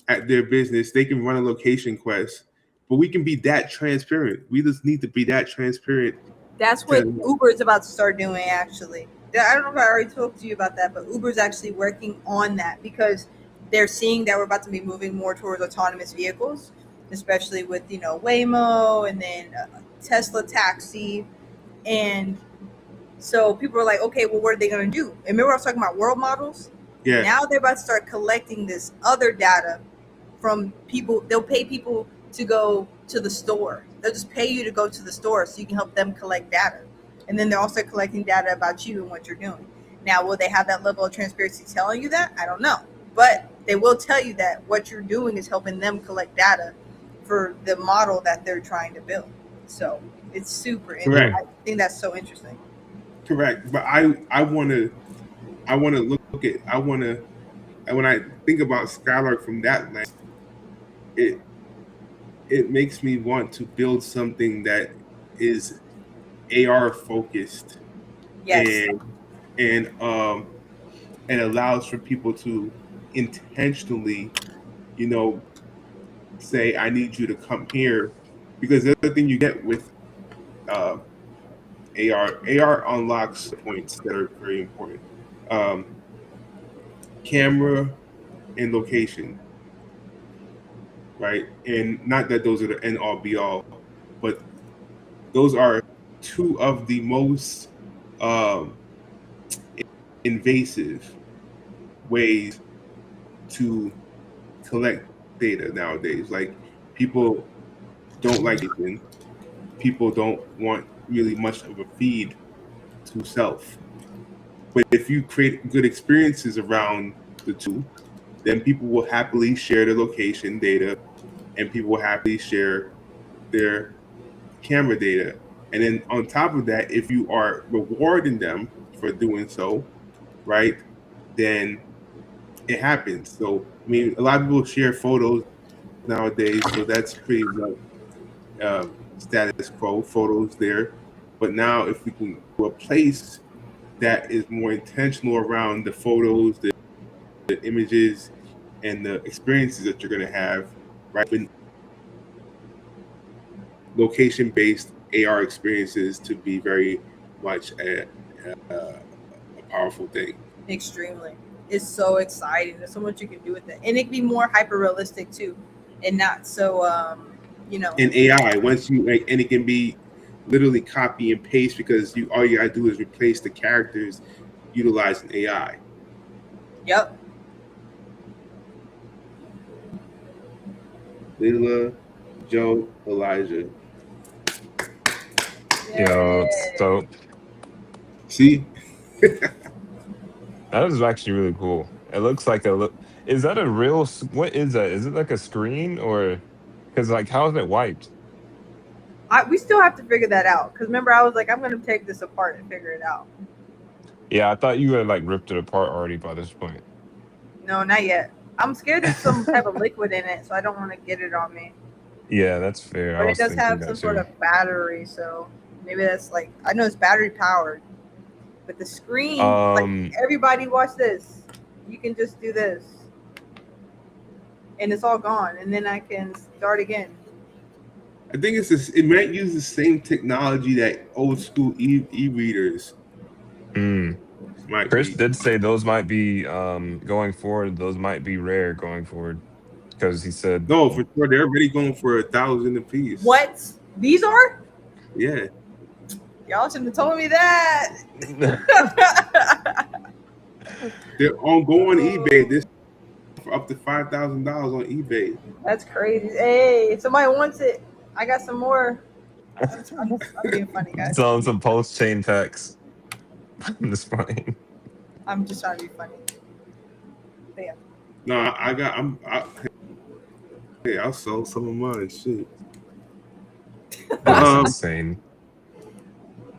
at their business. They can run a location quest, but we can be that transparent. We just need to be that transparent. That's what Uber is about to start doing, actually. I don't know if I already talked to you about that, but Uber's actually working on that because they're seeing that we're about to be moving more towards autonomous vehicles, especially with, Waymo and then Tesla Taxi. And so people are like, okay, well, what are they going to do? And remember I was talking about world models? Yeah. Now they're about to start collecting this other data from people. They'll pay people to go to the store. They'll just pay you to go to the store so you can help them collect data. And then they're also collecting data about you and what you're doing. Now, will they have that level of transparency telling you that? I don't know. But they will tell you that what you're doing is helping them collect data for the model that they're trying to build. So it's super interesting. I think that's so interesting. Correct. But I want to look at, when I think about Skylark from that lens, it makes me want to build something that is AR focused. Yes. And allows for people to intentionally, say, I need you to come here, because the other thing you get with AR unlocks points that are very important. Camera and location, right? And not that those are the end all be all, but those are two of the most invasive ways to collect data nowadays. Like, people don't like it. People don't want really much of a feed to self. But if you create good experiences around the two, then people will happily share their location data, and people will happily share their camera data. And then on top of that, if you are rewarding them for doing so, right, then it happens. So, I mean, a lot of people share photos nowadays, so that's pretty much status quo, photos there. But now if we can replace that is more intentional around the photos, the images, and the experiences that you're going to have, right? Location-based AR experiences to be very much a powerful thing. Extremely. It's so exciting. There's so much you can do with it. And it can be more hyper-realistic too, and not so, In AI, once you like, and it can be literally copy and paste, because all you gotta do is replace the characters utilizing AI. Yep. Lila, Joe, Elijah. Yo, so See? that is actually really cool. It looks like is that a real, what is that? Is it like a screen, or, because like, how is it wiped? We still have to figure that out, because remember I was like, I'm going to take this apart and figure it out. Yeah, I thought you had like ripped it apart already by this point. No, not yet. I'm scared there's some type of liquid in it, so I don't want to get it on me. Yeah, that's fair. But it does have some sort of battery, so maybe that's like, I know it's battery powered, but the screen, like, everybody watch this. You can just do this, and it's all gone, and then I can start again. I think it might use the same technology that old school e-readers might Chris be. did say those might be going forward. Those might be rare going forward because he said No, for sure. They're already going for 1,000 apiece. What? These are? Yeah. Y'all shouldn't have told me that. They're on go on eBay. This for up to $5,000 on eBay. That's crazy. Hey, if somebody wants it, I got some more. I'm being funny, guys. selling some post chain packs. This funny. I'm just trying to be funny. But yeah. No, hey, I'll sell some of mine. Shit. That's insane.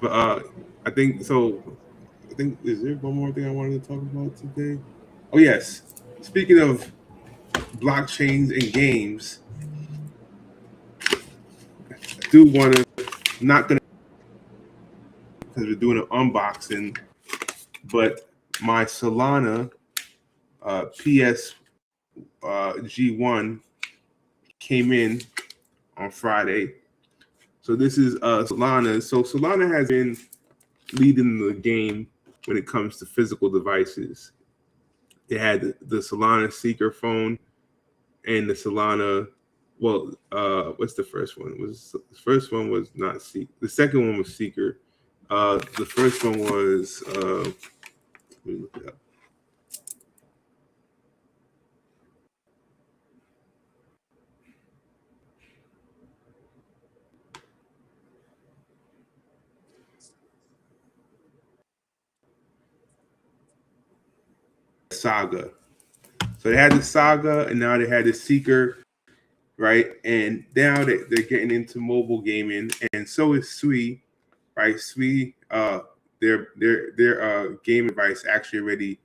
But I think so. I think is there one more thing I wanted to talk about today? Oh yes. Speaking of blockchains and games, I do want to not gonna because we're doing an unboxing, but my Solana PS G1 came in on Friday. So this is Solana. So Solana has been leading the game when it comes to physical devices. They had the Solana Seeker phone and the Solana. Well, what's the first one? The first one was not Seeker. The second one was Seeker. The first one was. Let me look it up. Saga. So they had the Saga, and now they had the Seeker, right? And now they're getting into mobile gaming, and so is Sui, right? Sui, their game device actually already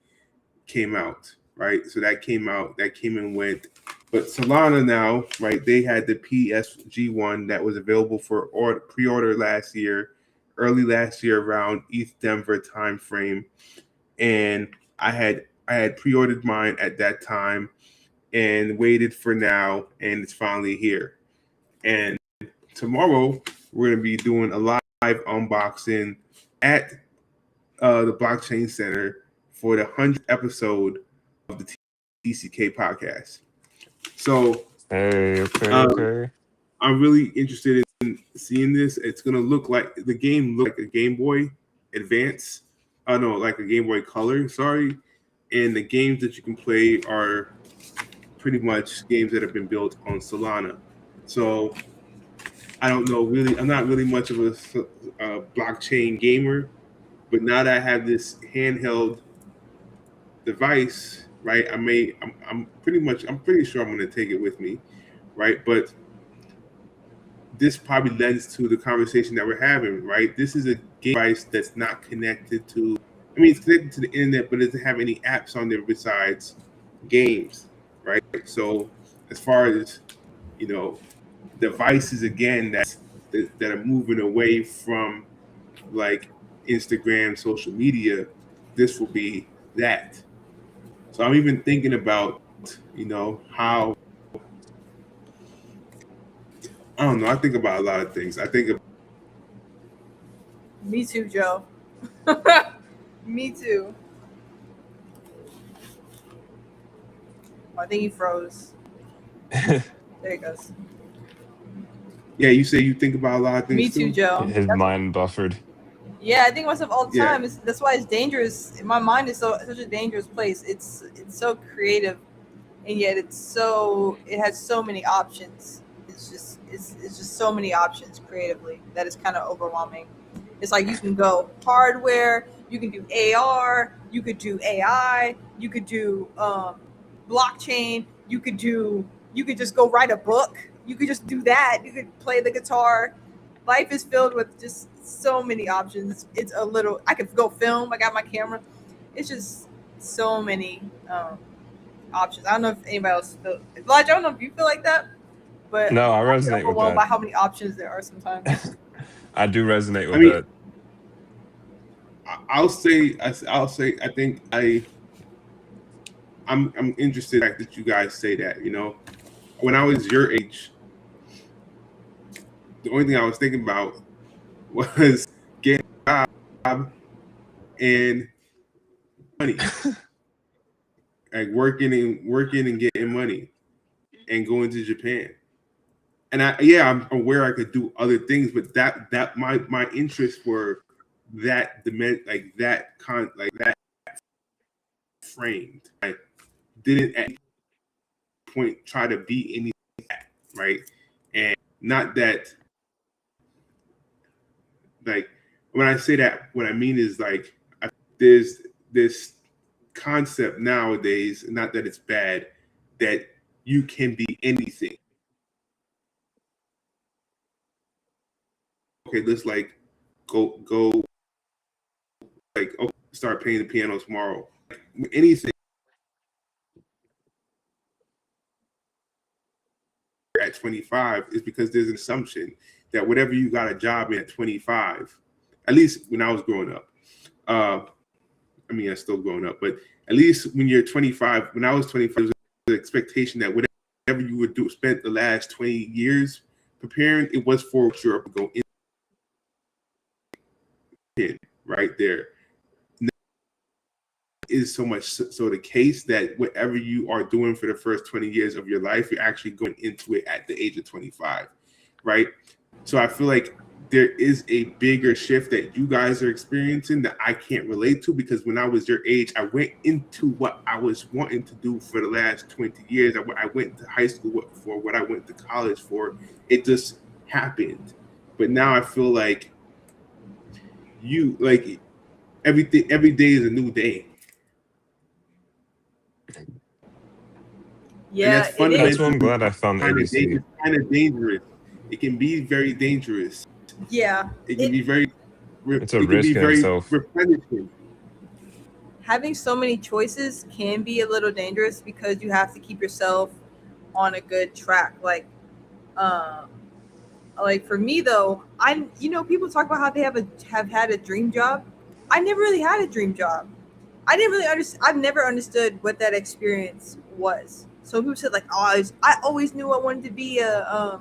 came out, right? So that came out, that came and went. But Solana now, right? They had the PSG1 that was available for pre-order last year, early last year around ETH Denver timeframe, and I had pre-ordered mine at that time and waited for now, and it's finally here. And tomorrow we're gonna be doing a live unboxing at the Blockchain Center for the 100th episode of the TCK podcast. So, Hey, okay. I'm really interested in seeing this. It's gonna look like the game look like a Game Boy Advance. No, like a Game Boy Color. Sorry, and the games that you can play are pretty much games that have been built on Solana. So I don't know really. I'm not really much of a blockchain gamer, but now that I have this handheld device, right? I'm pretty sure I'm going to take it with me, right? But this probably lends to the conversation that we're having, right? This is a game device that's not connected to. I mean, it's connected to the internet, but it doesn't have any apps on there besides games, right? So as far as devices again that are moving away from like Instagram, social media, this will be that. So I'm even thinking about how I don't know. I think about a lot of things. I think Me too, Joe. Me too. Oh, I think he froze. There he goes. yeah, you say you think about a lot of things. Me too, Joe. His mind buffered. Yeah, I think myself all the Yeah. time. That's why it's dangerous. My mind is such a dangerous place. It's so creative, and yet it has so many options. It's just so many options creatively that is kind of overwhelming. It's like you can go hardware, you can do AR, you could do AI, you could do blockchain, you could just go write a book, you could just do that, you could play the guitar. Life is filled with just so many options. I could go film. I got my camera. It's just so many options. I don't know if anybody else feel. Elijah, I don't know if you feel like that, but No, I I'm resonate with overwhelmed by that. how many options there are sometimes. I do resonate with I mean, that. I'll say I think I'm interested in the fact that you guys say that. When I was your age, the only thing I was thinking about was getting a job and money, like working and getting money, and going to Japan. And I'm aware I could do other things, but that my interests were that that framed. I didn't at any point try to be anything like that, right? And not that, like, when I say that, what I mean is like there's this concept nowadays, not that it's bad, that you can be anything. Okay, let's like go like, oh, start playing the piano tomorrow. Anything at 25 is because there's an assumption that whatever you got a job in at 25, at least when I was growing up, I mean, I'm still growing up, but at least when you're 25, when I was 25, there was an expectation that whatever you would do, spent the last 20 years preparing, it was for Europe to go in, right there. Is so much so the case that whatever you are doing for the first 20 years of your life, you're actually going into it at the age of 25, right? So I feel like there is a bigger shift that you guys are experiencing that I can't relate to, because when I was your age, I went into what I was wanting to do for the last 20 years. I went to high school for what I went to college for. It just happened. But now I feel like every day is a new day. Yeah, and that's fundamentally, That's why I'm glad I found ABC. It's kind of dangerous. It can be very dangerous. Yeah, it can be very. It's a risk in itself. Replenishing. Having so many choices can be a little dangerous because you have to keep yourself on a good track. Like for me though, people talk about how they have had a dream job. I never really had a dream job. I didn't really understand. I've never understood what that experience was. So people said like, oh, I always knew I wanted to be a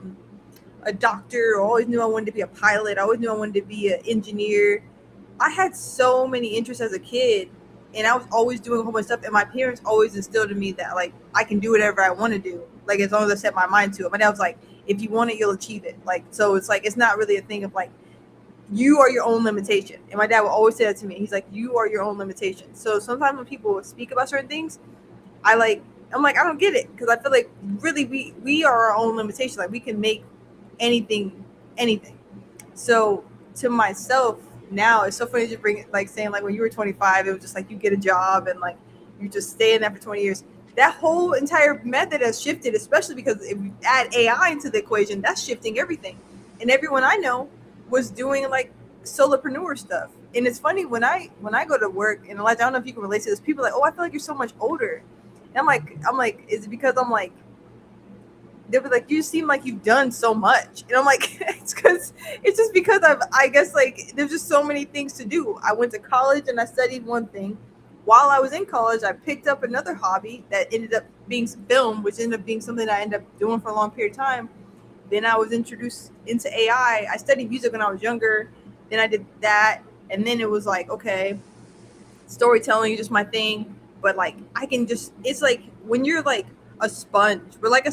doctor. Or always knew I wanted to be a pilot. I always knew I wanted to be an engineer. I had so many interests as a kid, and I was always doing a whole bunch of stuff. And my parents always instilled in me that like I can do whatever I want to do, like as long as I set my mind to it. My dad was like, if you want it, you'll achieve it. Like, so it's like it's not really a thing of like you are your own limitation. And my dad would always say that to me. He's like, you are your own limitation. So sometimes when people speak about certain things, I'm like, I don't get it, because I feel like really we are our own limitation. Like we can make anything. So to myself now, it's so funny to bring it, like saying like when you were 25, it was just like you get a job and like you just stay in that for 20 years. That whole entire method has shifted, especially because if you add AI into the equation, that's shifting everything. And everyone I know was doing like solopreneur stuff. And it's funny when I go to work, and Elijah, I don't know if you can relate to this, people are like, oh, I feel like you're so much older. And I'm like, is it because I'm like, they'll be like, you seem like you've done so much. And I'm like, it's just because I guess like there's just so many things to do. I went to college and I studied one thing. While I was in college, I picked up another hobby that ended up being film, which ended up being something I ended up doing for a long period of time. Then I was introduced into AI. I studied music when I was younger. Then I did that. And then it was like, okay, storytelling is just my thing. But like, I can just, it's like when you're like a sponge, we're like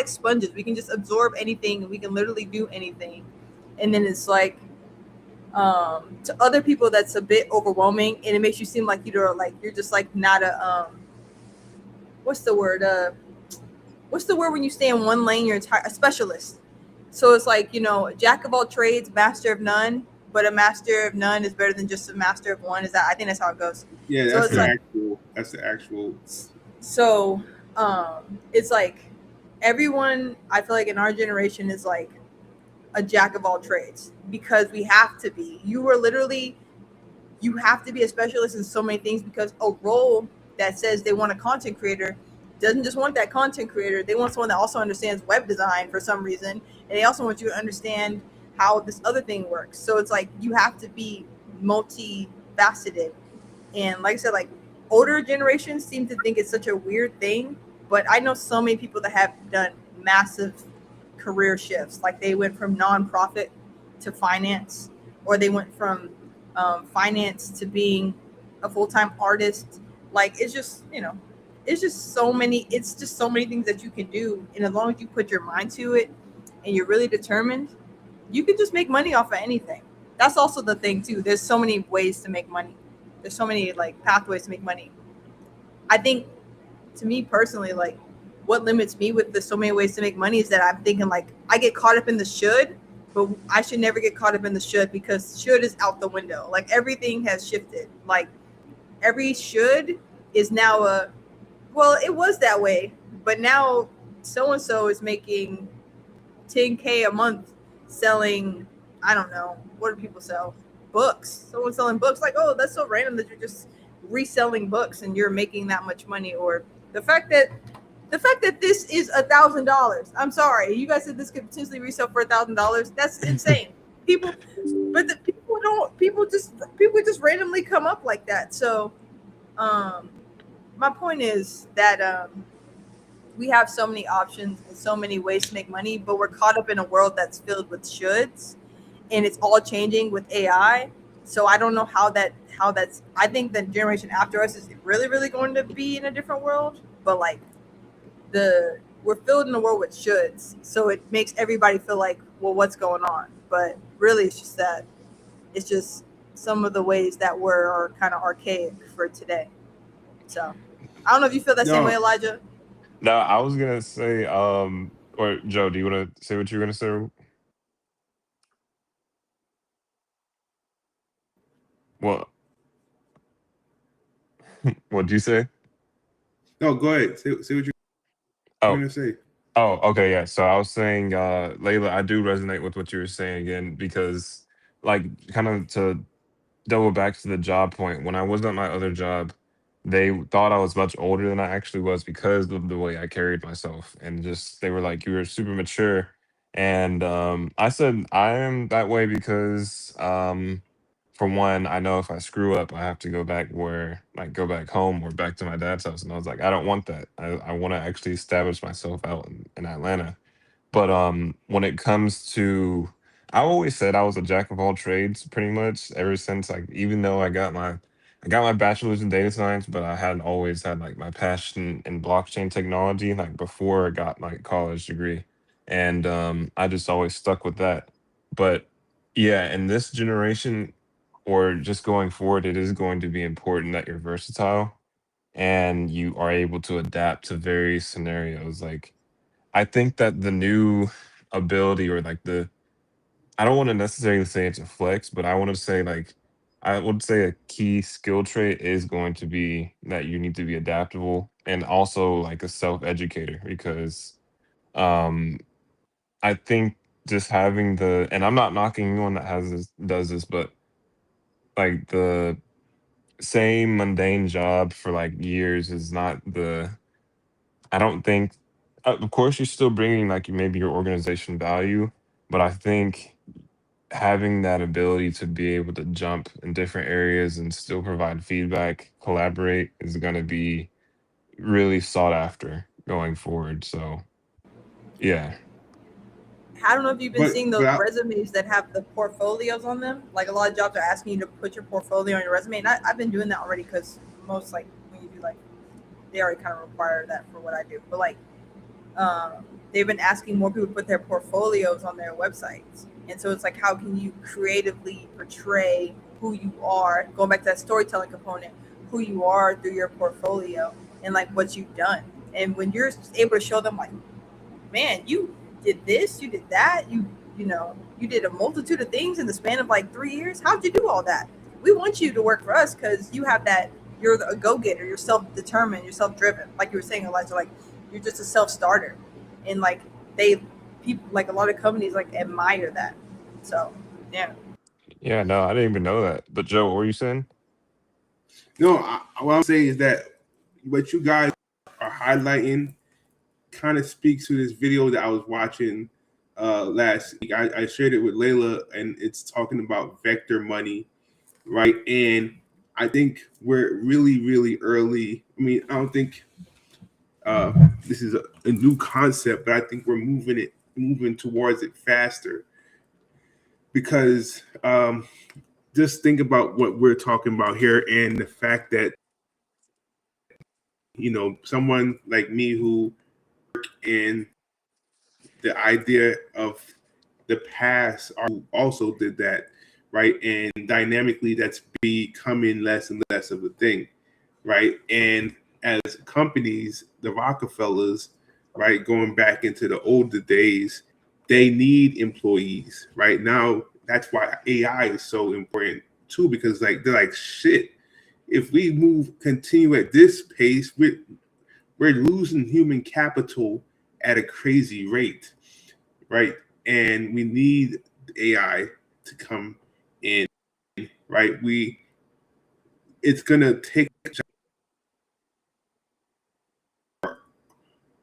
sponges. We can just absorb anything, and we can literally do anything. And then it's like, to other people, that's a bit overwhelming, and it makes you seem like you're just like not a, what's the word when you stay in one lane, you're a specialist. So it's like, jack of all trades, master of none, but a master of none is better than just a master of one. I think that's how it goes. Yeah, so that's the actual. So it's like everyone, I feel like in our generation is like a jack of all trades, because we have to be. You have to be a specialist in so many things, because a role that says they want a content creator doesn't just want that content creator. They want someone that also understands web design for some reason, and they also want you to understand how this other thing works. So it's like you have to be multifaceted. And like I said, like older generations seem to think it's such a weird thing, but I know so many people that have done massive career shifts. Like they went from nonprofit to finance, or they went from finance to being a full-time artist, Like it's just it's just so many things that you can do, and as long as you put your mind to it and you're really determined, you can just make money off of anything. That's also the thing too. There's so many ways to make money. There's so many like pathways to make money. I think, to me personally, like what limits me with the so many ways to make money is that I'm thinking like I get caught up in the should, but I should never get caught up in the should, because should is out the window. Like everything has shifted. Like every should is now well, it was that way, but now so and so is making 10K a month selling, I don't know, what do people sell? Books. Someone's selling books. Like, oh, that's so random that you're just reselling books and you're making that much money. Or the fact that this is $1,000. I'm sorry, you guys said this could potentially resell for $1,000. That's insane. People just randomly come up like that. So my point is that we have so many options and so many ways to make money, but we're caught up in a world that's filled with shoulds, and it's all changing with AI. So I don't know how that's. I think the generation after us is really, really going to be in a different world. But like we're filled in a world with shoulds, so it makes everybody feel like, well, what's going on? But really, it's just some of the ways that are kind of archaic for today. So I don't know if you feel that same way, Elijah. No, I was gonna say, or Joe, do you want to say what you were gonna say? Well, what'd you say? No, go ahead. Say what you're Oh, gonna say. oh, okay, yeah. So I was saying, Layla, I do resonate with what you were saying again, because, like, kind of to double back to the job point, when I was at my other job, they thought I was much older than I actually was because of the way I carried myself, and just they were like, "You were super mature," and I said I am that way because, for one, I know if I screw up, I have to go back go back home or back to my dad's house, and I was like, I don't want that. I want to actually establish myself out in Atlanta. But when it comes to, I always said I was a jack of all trades pretty much ever since, like, even though I got my bachelor's in data science, but I hadn't always had like my passion in blockchain technology like before I got my college degree. And I just always stuck with that. But yeah, in this generation, or just going forward, it is going to be important that you're versatile and you are able to adapt to various scenarios. Like, I think that the new ability, or like I don't want to necessarily say it's a flex, but I want to say, like, I would say a key skill trait is going to be that you need to be adaptable and also like a self-educator, because um I think just having and I'm not knocking anyone that does this, but like the same mundane job for like years is not I don't think, of course, you're still bringing like maybe your organization value, but I think having that ability to be able to jump in different areas and still provide feedback, collaborate, is going to be really sought after going forward. So, yeah. I don't know if you've been seeing those But resumes that have the portfolios on them. Like a lot of jobs are asking you to put your portfolio on your resume, and I've been doing that already, because most, like, when you do, like, they already kind of require that for what I do. But like, they've been asking more people to put their portfolios on their websites, and so it's like, how can you creatively portray who you are? Going back to that storytelling component, who you are through your portfolio and like what you've done. And when you're able to show them, like, man, you did this, you did that, you did a multitude of things in the span of like 3 years. How'd you do all that? We want you to work for us because you have that. You're a go-getter. You're self-determined. You're self-driven. Like you were saying, Elijah, like you're just a self-starter, and like people, like a lot of companies, like admire that. So yeah. Yeah, no, I didn't even know that. But Joe, what were you saying? no, what I'm saying is that what you guys are highlighting kind of speaks to this video that I was watching last week. I shared it with Layla, and it's talking about vector money, right? And I think we're really, really early. I mean, I don't think this is a new concept, but I think we're moving towards it faster, because just think about what we're talking about here, and the fact that someone like me who in the idea of the past also did that, right? And dynamically, that's becoming less and less of a thing, right? And as companies, the Rockefellers, right, going back into the older days, they need employees, right? Now, that's why AI is so important too, because like they're like, shit, if we continue at this pace, we're losing human capital at a crazy rate, right? And we need AI to come in, right? It's gonna take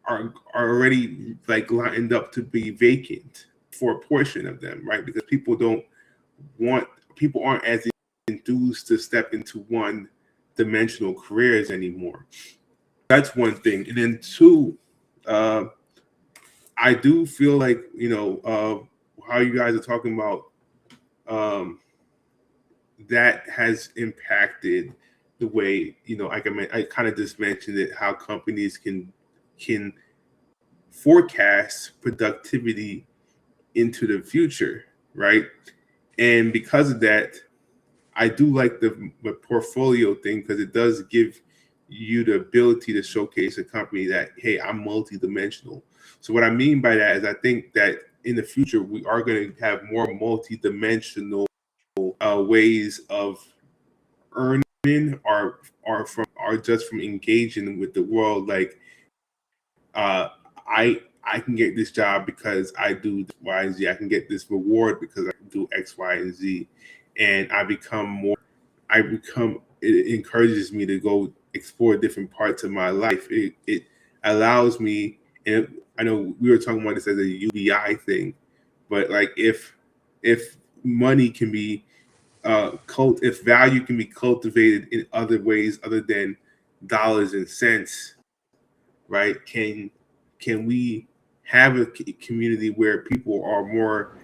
are already like lined up to be vacant for a portion of them, right? Because people aren't as enthused to step into one dimensional careers anymore. That's one thing. And then two, I do feel like, how you guys are talking about, that has impacted the way, I kind of just mentioned it, how companies can forecast productivity into the future, right? And because of that, I do like the portfolio thing, because it does give you the ability to showcase a company that, hey, I'm multidimensional. So what I mean by that is I think that in the future we are going to have more multidimensional ways of earning or just from engaging with the world. Like I can get this job because I do Y and Z. I can get this reward because I do X, Y, and Z, and it encourages me to go explore different parts of my life. It allows me, and I know we were talking about this as a UBI thing, but like if money can be if value can be cultivated in other ways other than dollars and cents, right? Can we have a community where people are more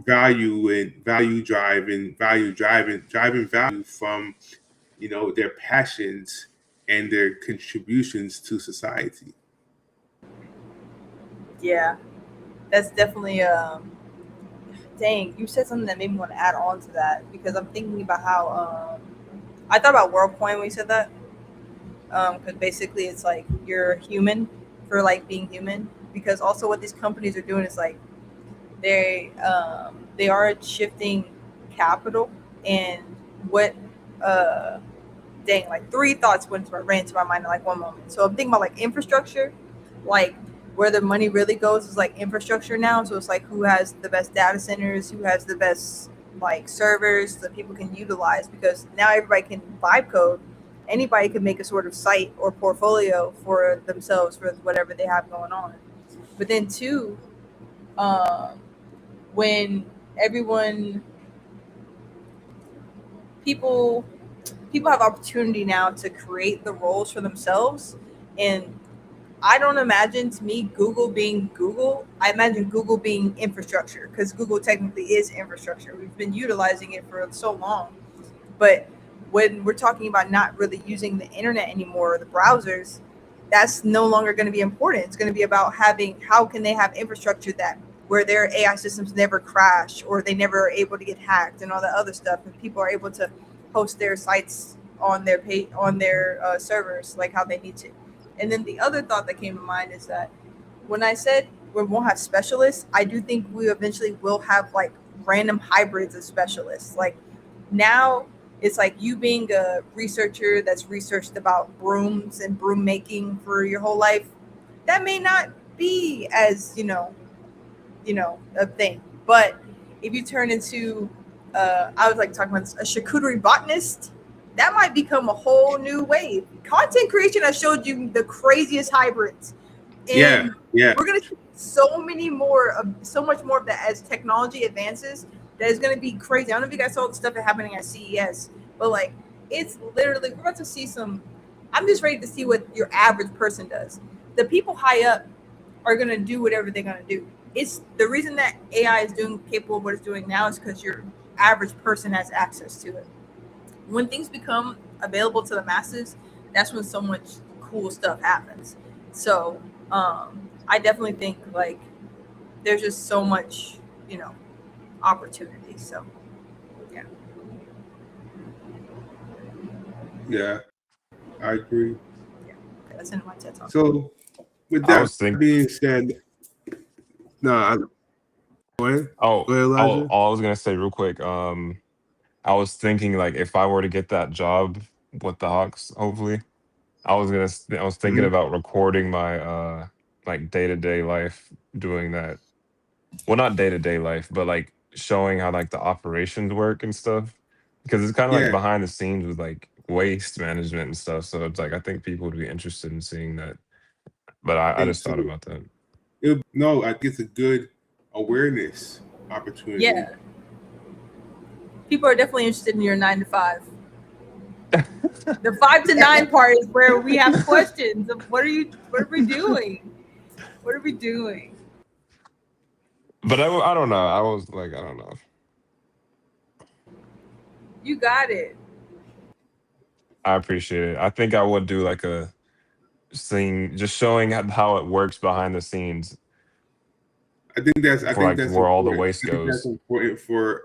driving value from their passions and their contributions to society? Yeah, that's definitely dang, you said something that made me want to add on to that, because I'm thinking about how I thought about WorldCoin when you said that, because basically it's like you're human for like being human, because also what these companies are doing is like they are shifting capital. And what uh dang, like three thoughts ran into my mind in like one moment. So I'm thinking about like infrastructure, like where the money really goes is like infrastructure now. So it's like who has the best data centers, who has the best like servers that people can utilize, because now everybody can vibe code. Anybody can make a sort of site or portfolio for themselves for whatever they have going on. But then two, um, when everyone people people have opportunity now to create the roles for themselves. And I don't imagine, to me, Google being Google. I imagine Google being infrastructure, because Google technically is infrastructure. We've been utilizing it for so long. But when we're talking about not really using the internet anymore, or the browsers, that's no longer going to be important. It's going to be about having, how can they have infrastructure that where their AI systems never crash, or they never are able to get hacked and all that other stuff, and people are able to host their sites on their servers like how they need to. And then the other thought that came to mind is that when I said we won't have specialists, I do think we eventually will have like random hybrids of specialists. Like now it's like you being a researcher that's researched about brooms and broom making for your whole life. That may not be as, a thing. But if you turn into, I was like talking about a charcuterie botanist, that might become a whole new wave. Content creation has showed you the craziest hybrids, and Yeah. we're gonna see so much more of that as technology advances. That is gonna be crazy. I don't know if you guys saw the stuff that's happening at CES, but like it's literally, we're about to see some. I'm just ready to see what your average person does. The people high up are gonna do whatever they're gonna do. It's the reason that AI is doing capable of what it's doing now is because your average person has access to it. When things become available to the masses, that's when so much cool stuff happens. So I definitely think like there's just so much, you know, opportunity. So yeah. Yeah, I agree. Okay, that's in my TED talk. So with I that was thinking. being said, go ahead. Oh, Go ahead, Elijah. I was gonna say real quick. I was thinking like if I were to get that job with the Hawks, hopefully, I was thinking Mhm. about recording my like day to day life doing that. Well, not day to day life, but like showing how like the operations work and stuff. Because it's kind of like Yeah, behind the scenes with like waste management and stuff. So it's like I think people would be interested in seeing that. But I I think just so. thought about that. No, I think it's a good awareness opportunity. Yeah. People are definitely interested in your 9 to 5. The 5 to 9 part is where we have questions of what are we doing? What are we doing? But I don't know. I was like, I don't know. You got it. I appreciate it. I think I would do like a scene just showing how it works behind the scenes I think that's for like where all the important. waste I think that's goes. important for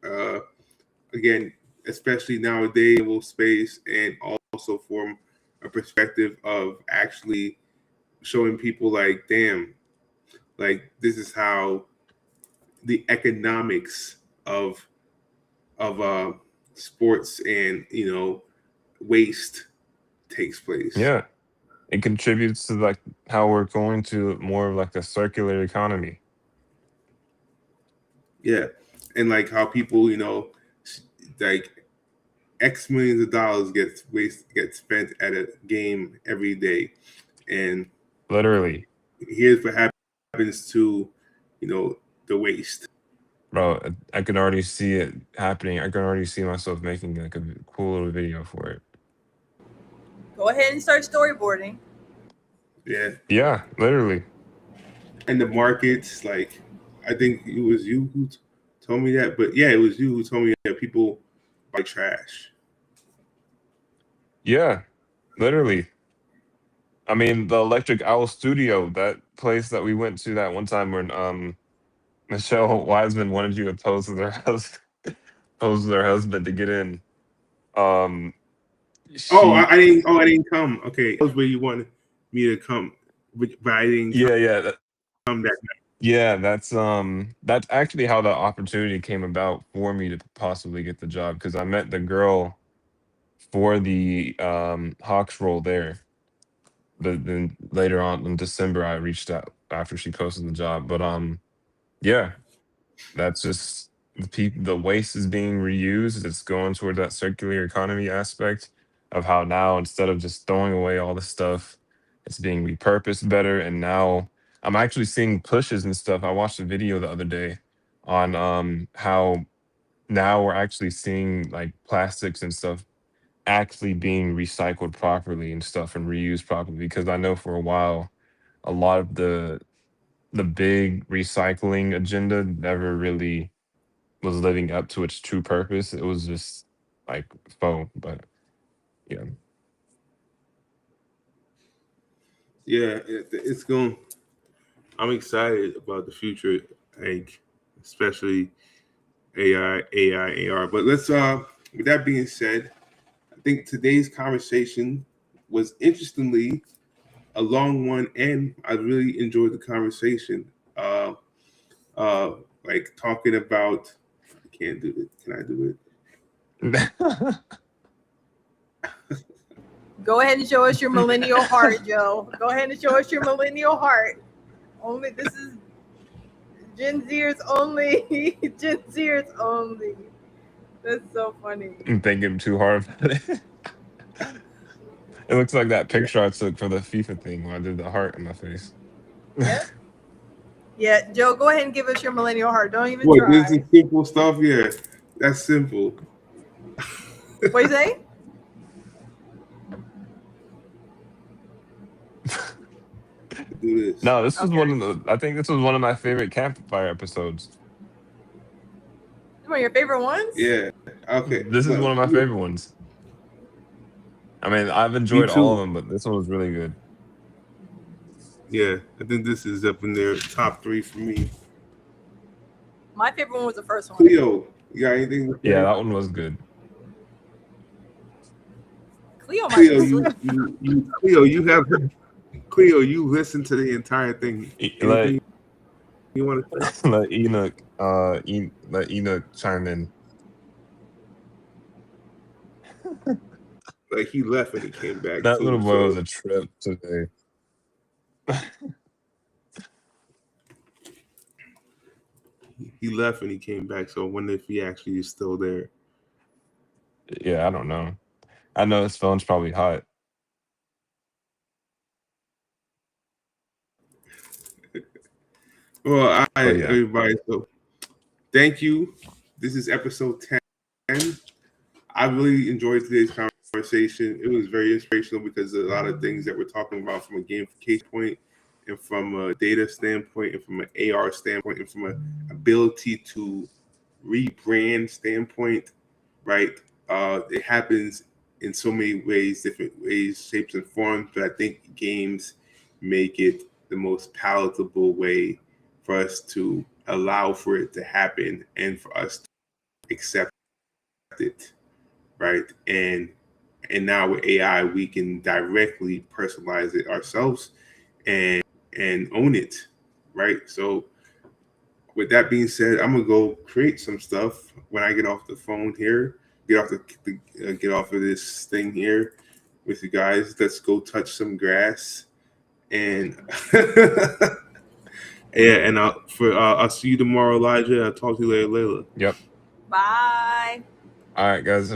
uh again, especially nowadays, space, and also from a perspective of actually showing people like, damn, like this is how the economics of of sports and waste takes place. Yeah. It contributes to like how we're going to more of like a circular economy. Yeah, and like how people, like X millions of dollars get spent at a game every day, and Literally. here's what happens to the waste. Bro, I can already see it happening. I can already see myself making like a cool little video for it. Go ahead and start storyboarding. Yeah, Yeah, literally. and the markets, like I think it was you who told me that, but yeah, it was you who told me that people buy trash. Yeah, literally. I mean, the Electric Owl Studio, that place that we went to that one time when Michelle Wiseman wanted you to pose with her husband, pose with her husband to get in. Um, Oh, she, I didn't. Oh, I didn't come. Okay, that was where you wanted me to come, but I didn't yeah, come that night. yeah, that's actually how the opportunity came about for me to possibly get the job because I met the girl for the Hawks role there. But then later on in December, I reached out after she posted the job. But yeah, that's just the waste is being reused. It's going toward that circular economy aspect of how now instead of just throwing away all the stuff, it's being repurposed better. And now I'm actually seeing pushes and stuff. I watched a video the other day on how now we're actually seeing like plastics and stuff actually being recycled properly and stuff and reused properly because I know for a while a lot of the big recycling agenda never really was living up to its true purpose. It was just like faux, but yeah. Yeah, it's going. I'm excited about the future, like especially AI, AR. But let's with that being said, I think today's conversation was interestingly a long one, and I really enjoyed the conversation. Like talking about, I can't do it. Can I do it? Go ahead and show us your millennial heart, Joe. Go ahead and show us your millennial heart. Only this is Gen Zers only. Gen Zers only. That's so funny. I'm thinking too hard about it. It looks like that Yeah. picture I took for the FIFA thing when I did the heart in my face. Yep. Yeah, Joe, go ahead and give us your millennial heart. Don't even What? This is try. simple stuff. Yeah, that's simple. What you say? Do this. No, this was Okay. one of the. I think this was one of my favorite campfire episodes. One of your favorite ones? Yeah. Okay. This is one Well, of my favorite ones. I mean, I've enjoyed too. all of them, but this one was really good. Yeah, I think this is up in their top 3 for me. My favorite one was the first one. Cleo, you got anything to say? Yeah, that one was good. Cleo might Cleo, be asleep. Cleo, you listened to the entire thing. Let Anything you want to say? let Enoch let Enoch chime in. Like he left and he came back That too. little boy So was a trip today. he left and he came back. So I wonder if he actually is still there. Yeah, I don't know. I know his phone's probably hot. Well, all But right, yeah. everybody. So thank you. This is episode 10. I really enjoyed today's conversation. It was very inspirational because a lot of things that we're talking about from a gamification point and from a data standpoint and from an AR standpoint and from an ability to rebrand standpoint, right? It happens in so many ways, different ways, shapes, and forms, but I think games make it the most palatable way for us to allow for it to happen and for us to accept it, right? And now with AI, we can directly personalize it ourselves and own it, right? So with that being said, I'm gonna go create some stuff when I get off the phone here, get off of this thing here with you guys. Let's go touch some grass and yeah, and I'll see you tomorrow, Elijah. I'll talk to you later, Layla. Yep. Bye. All right, guys.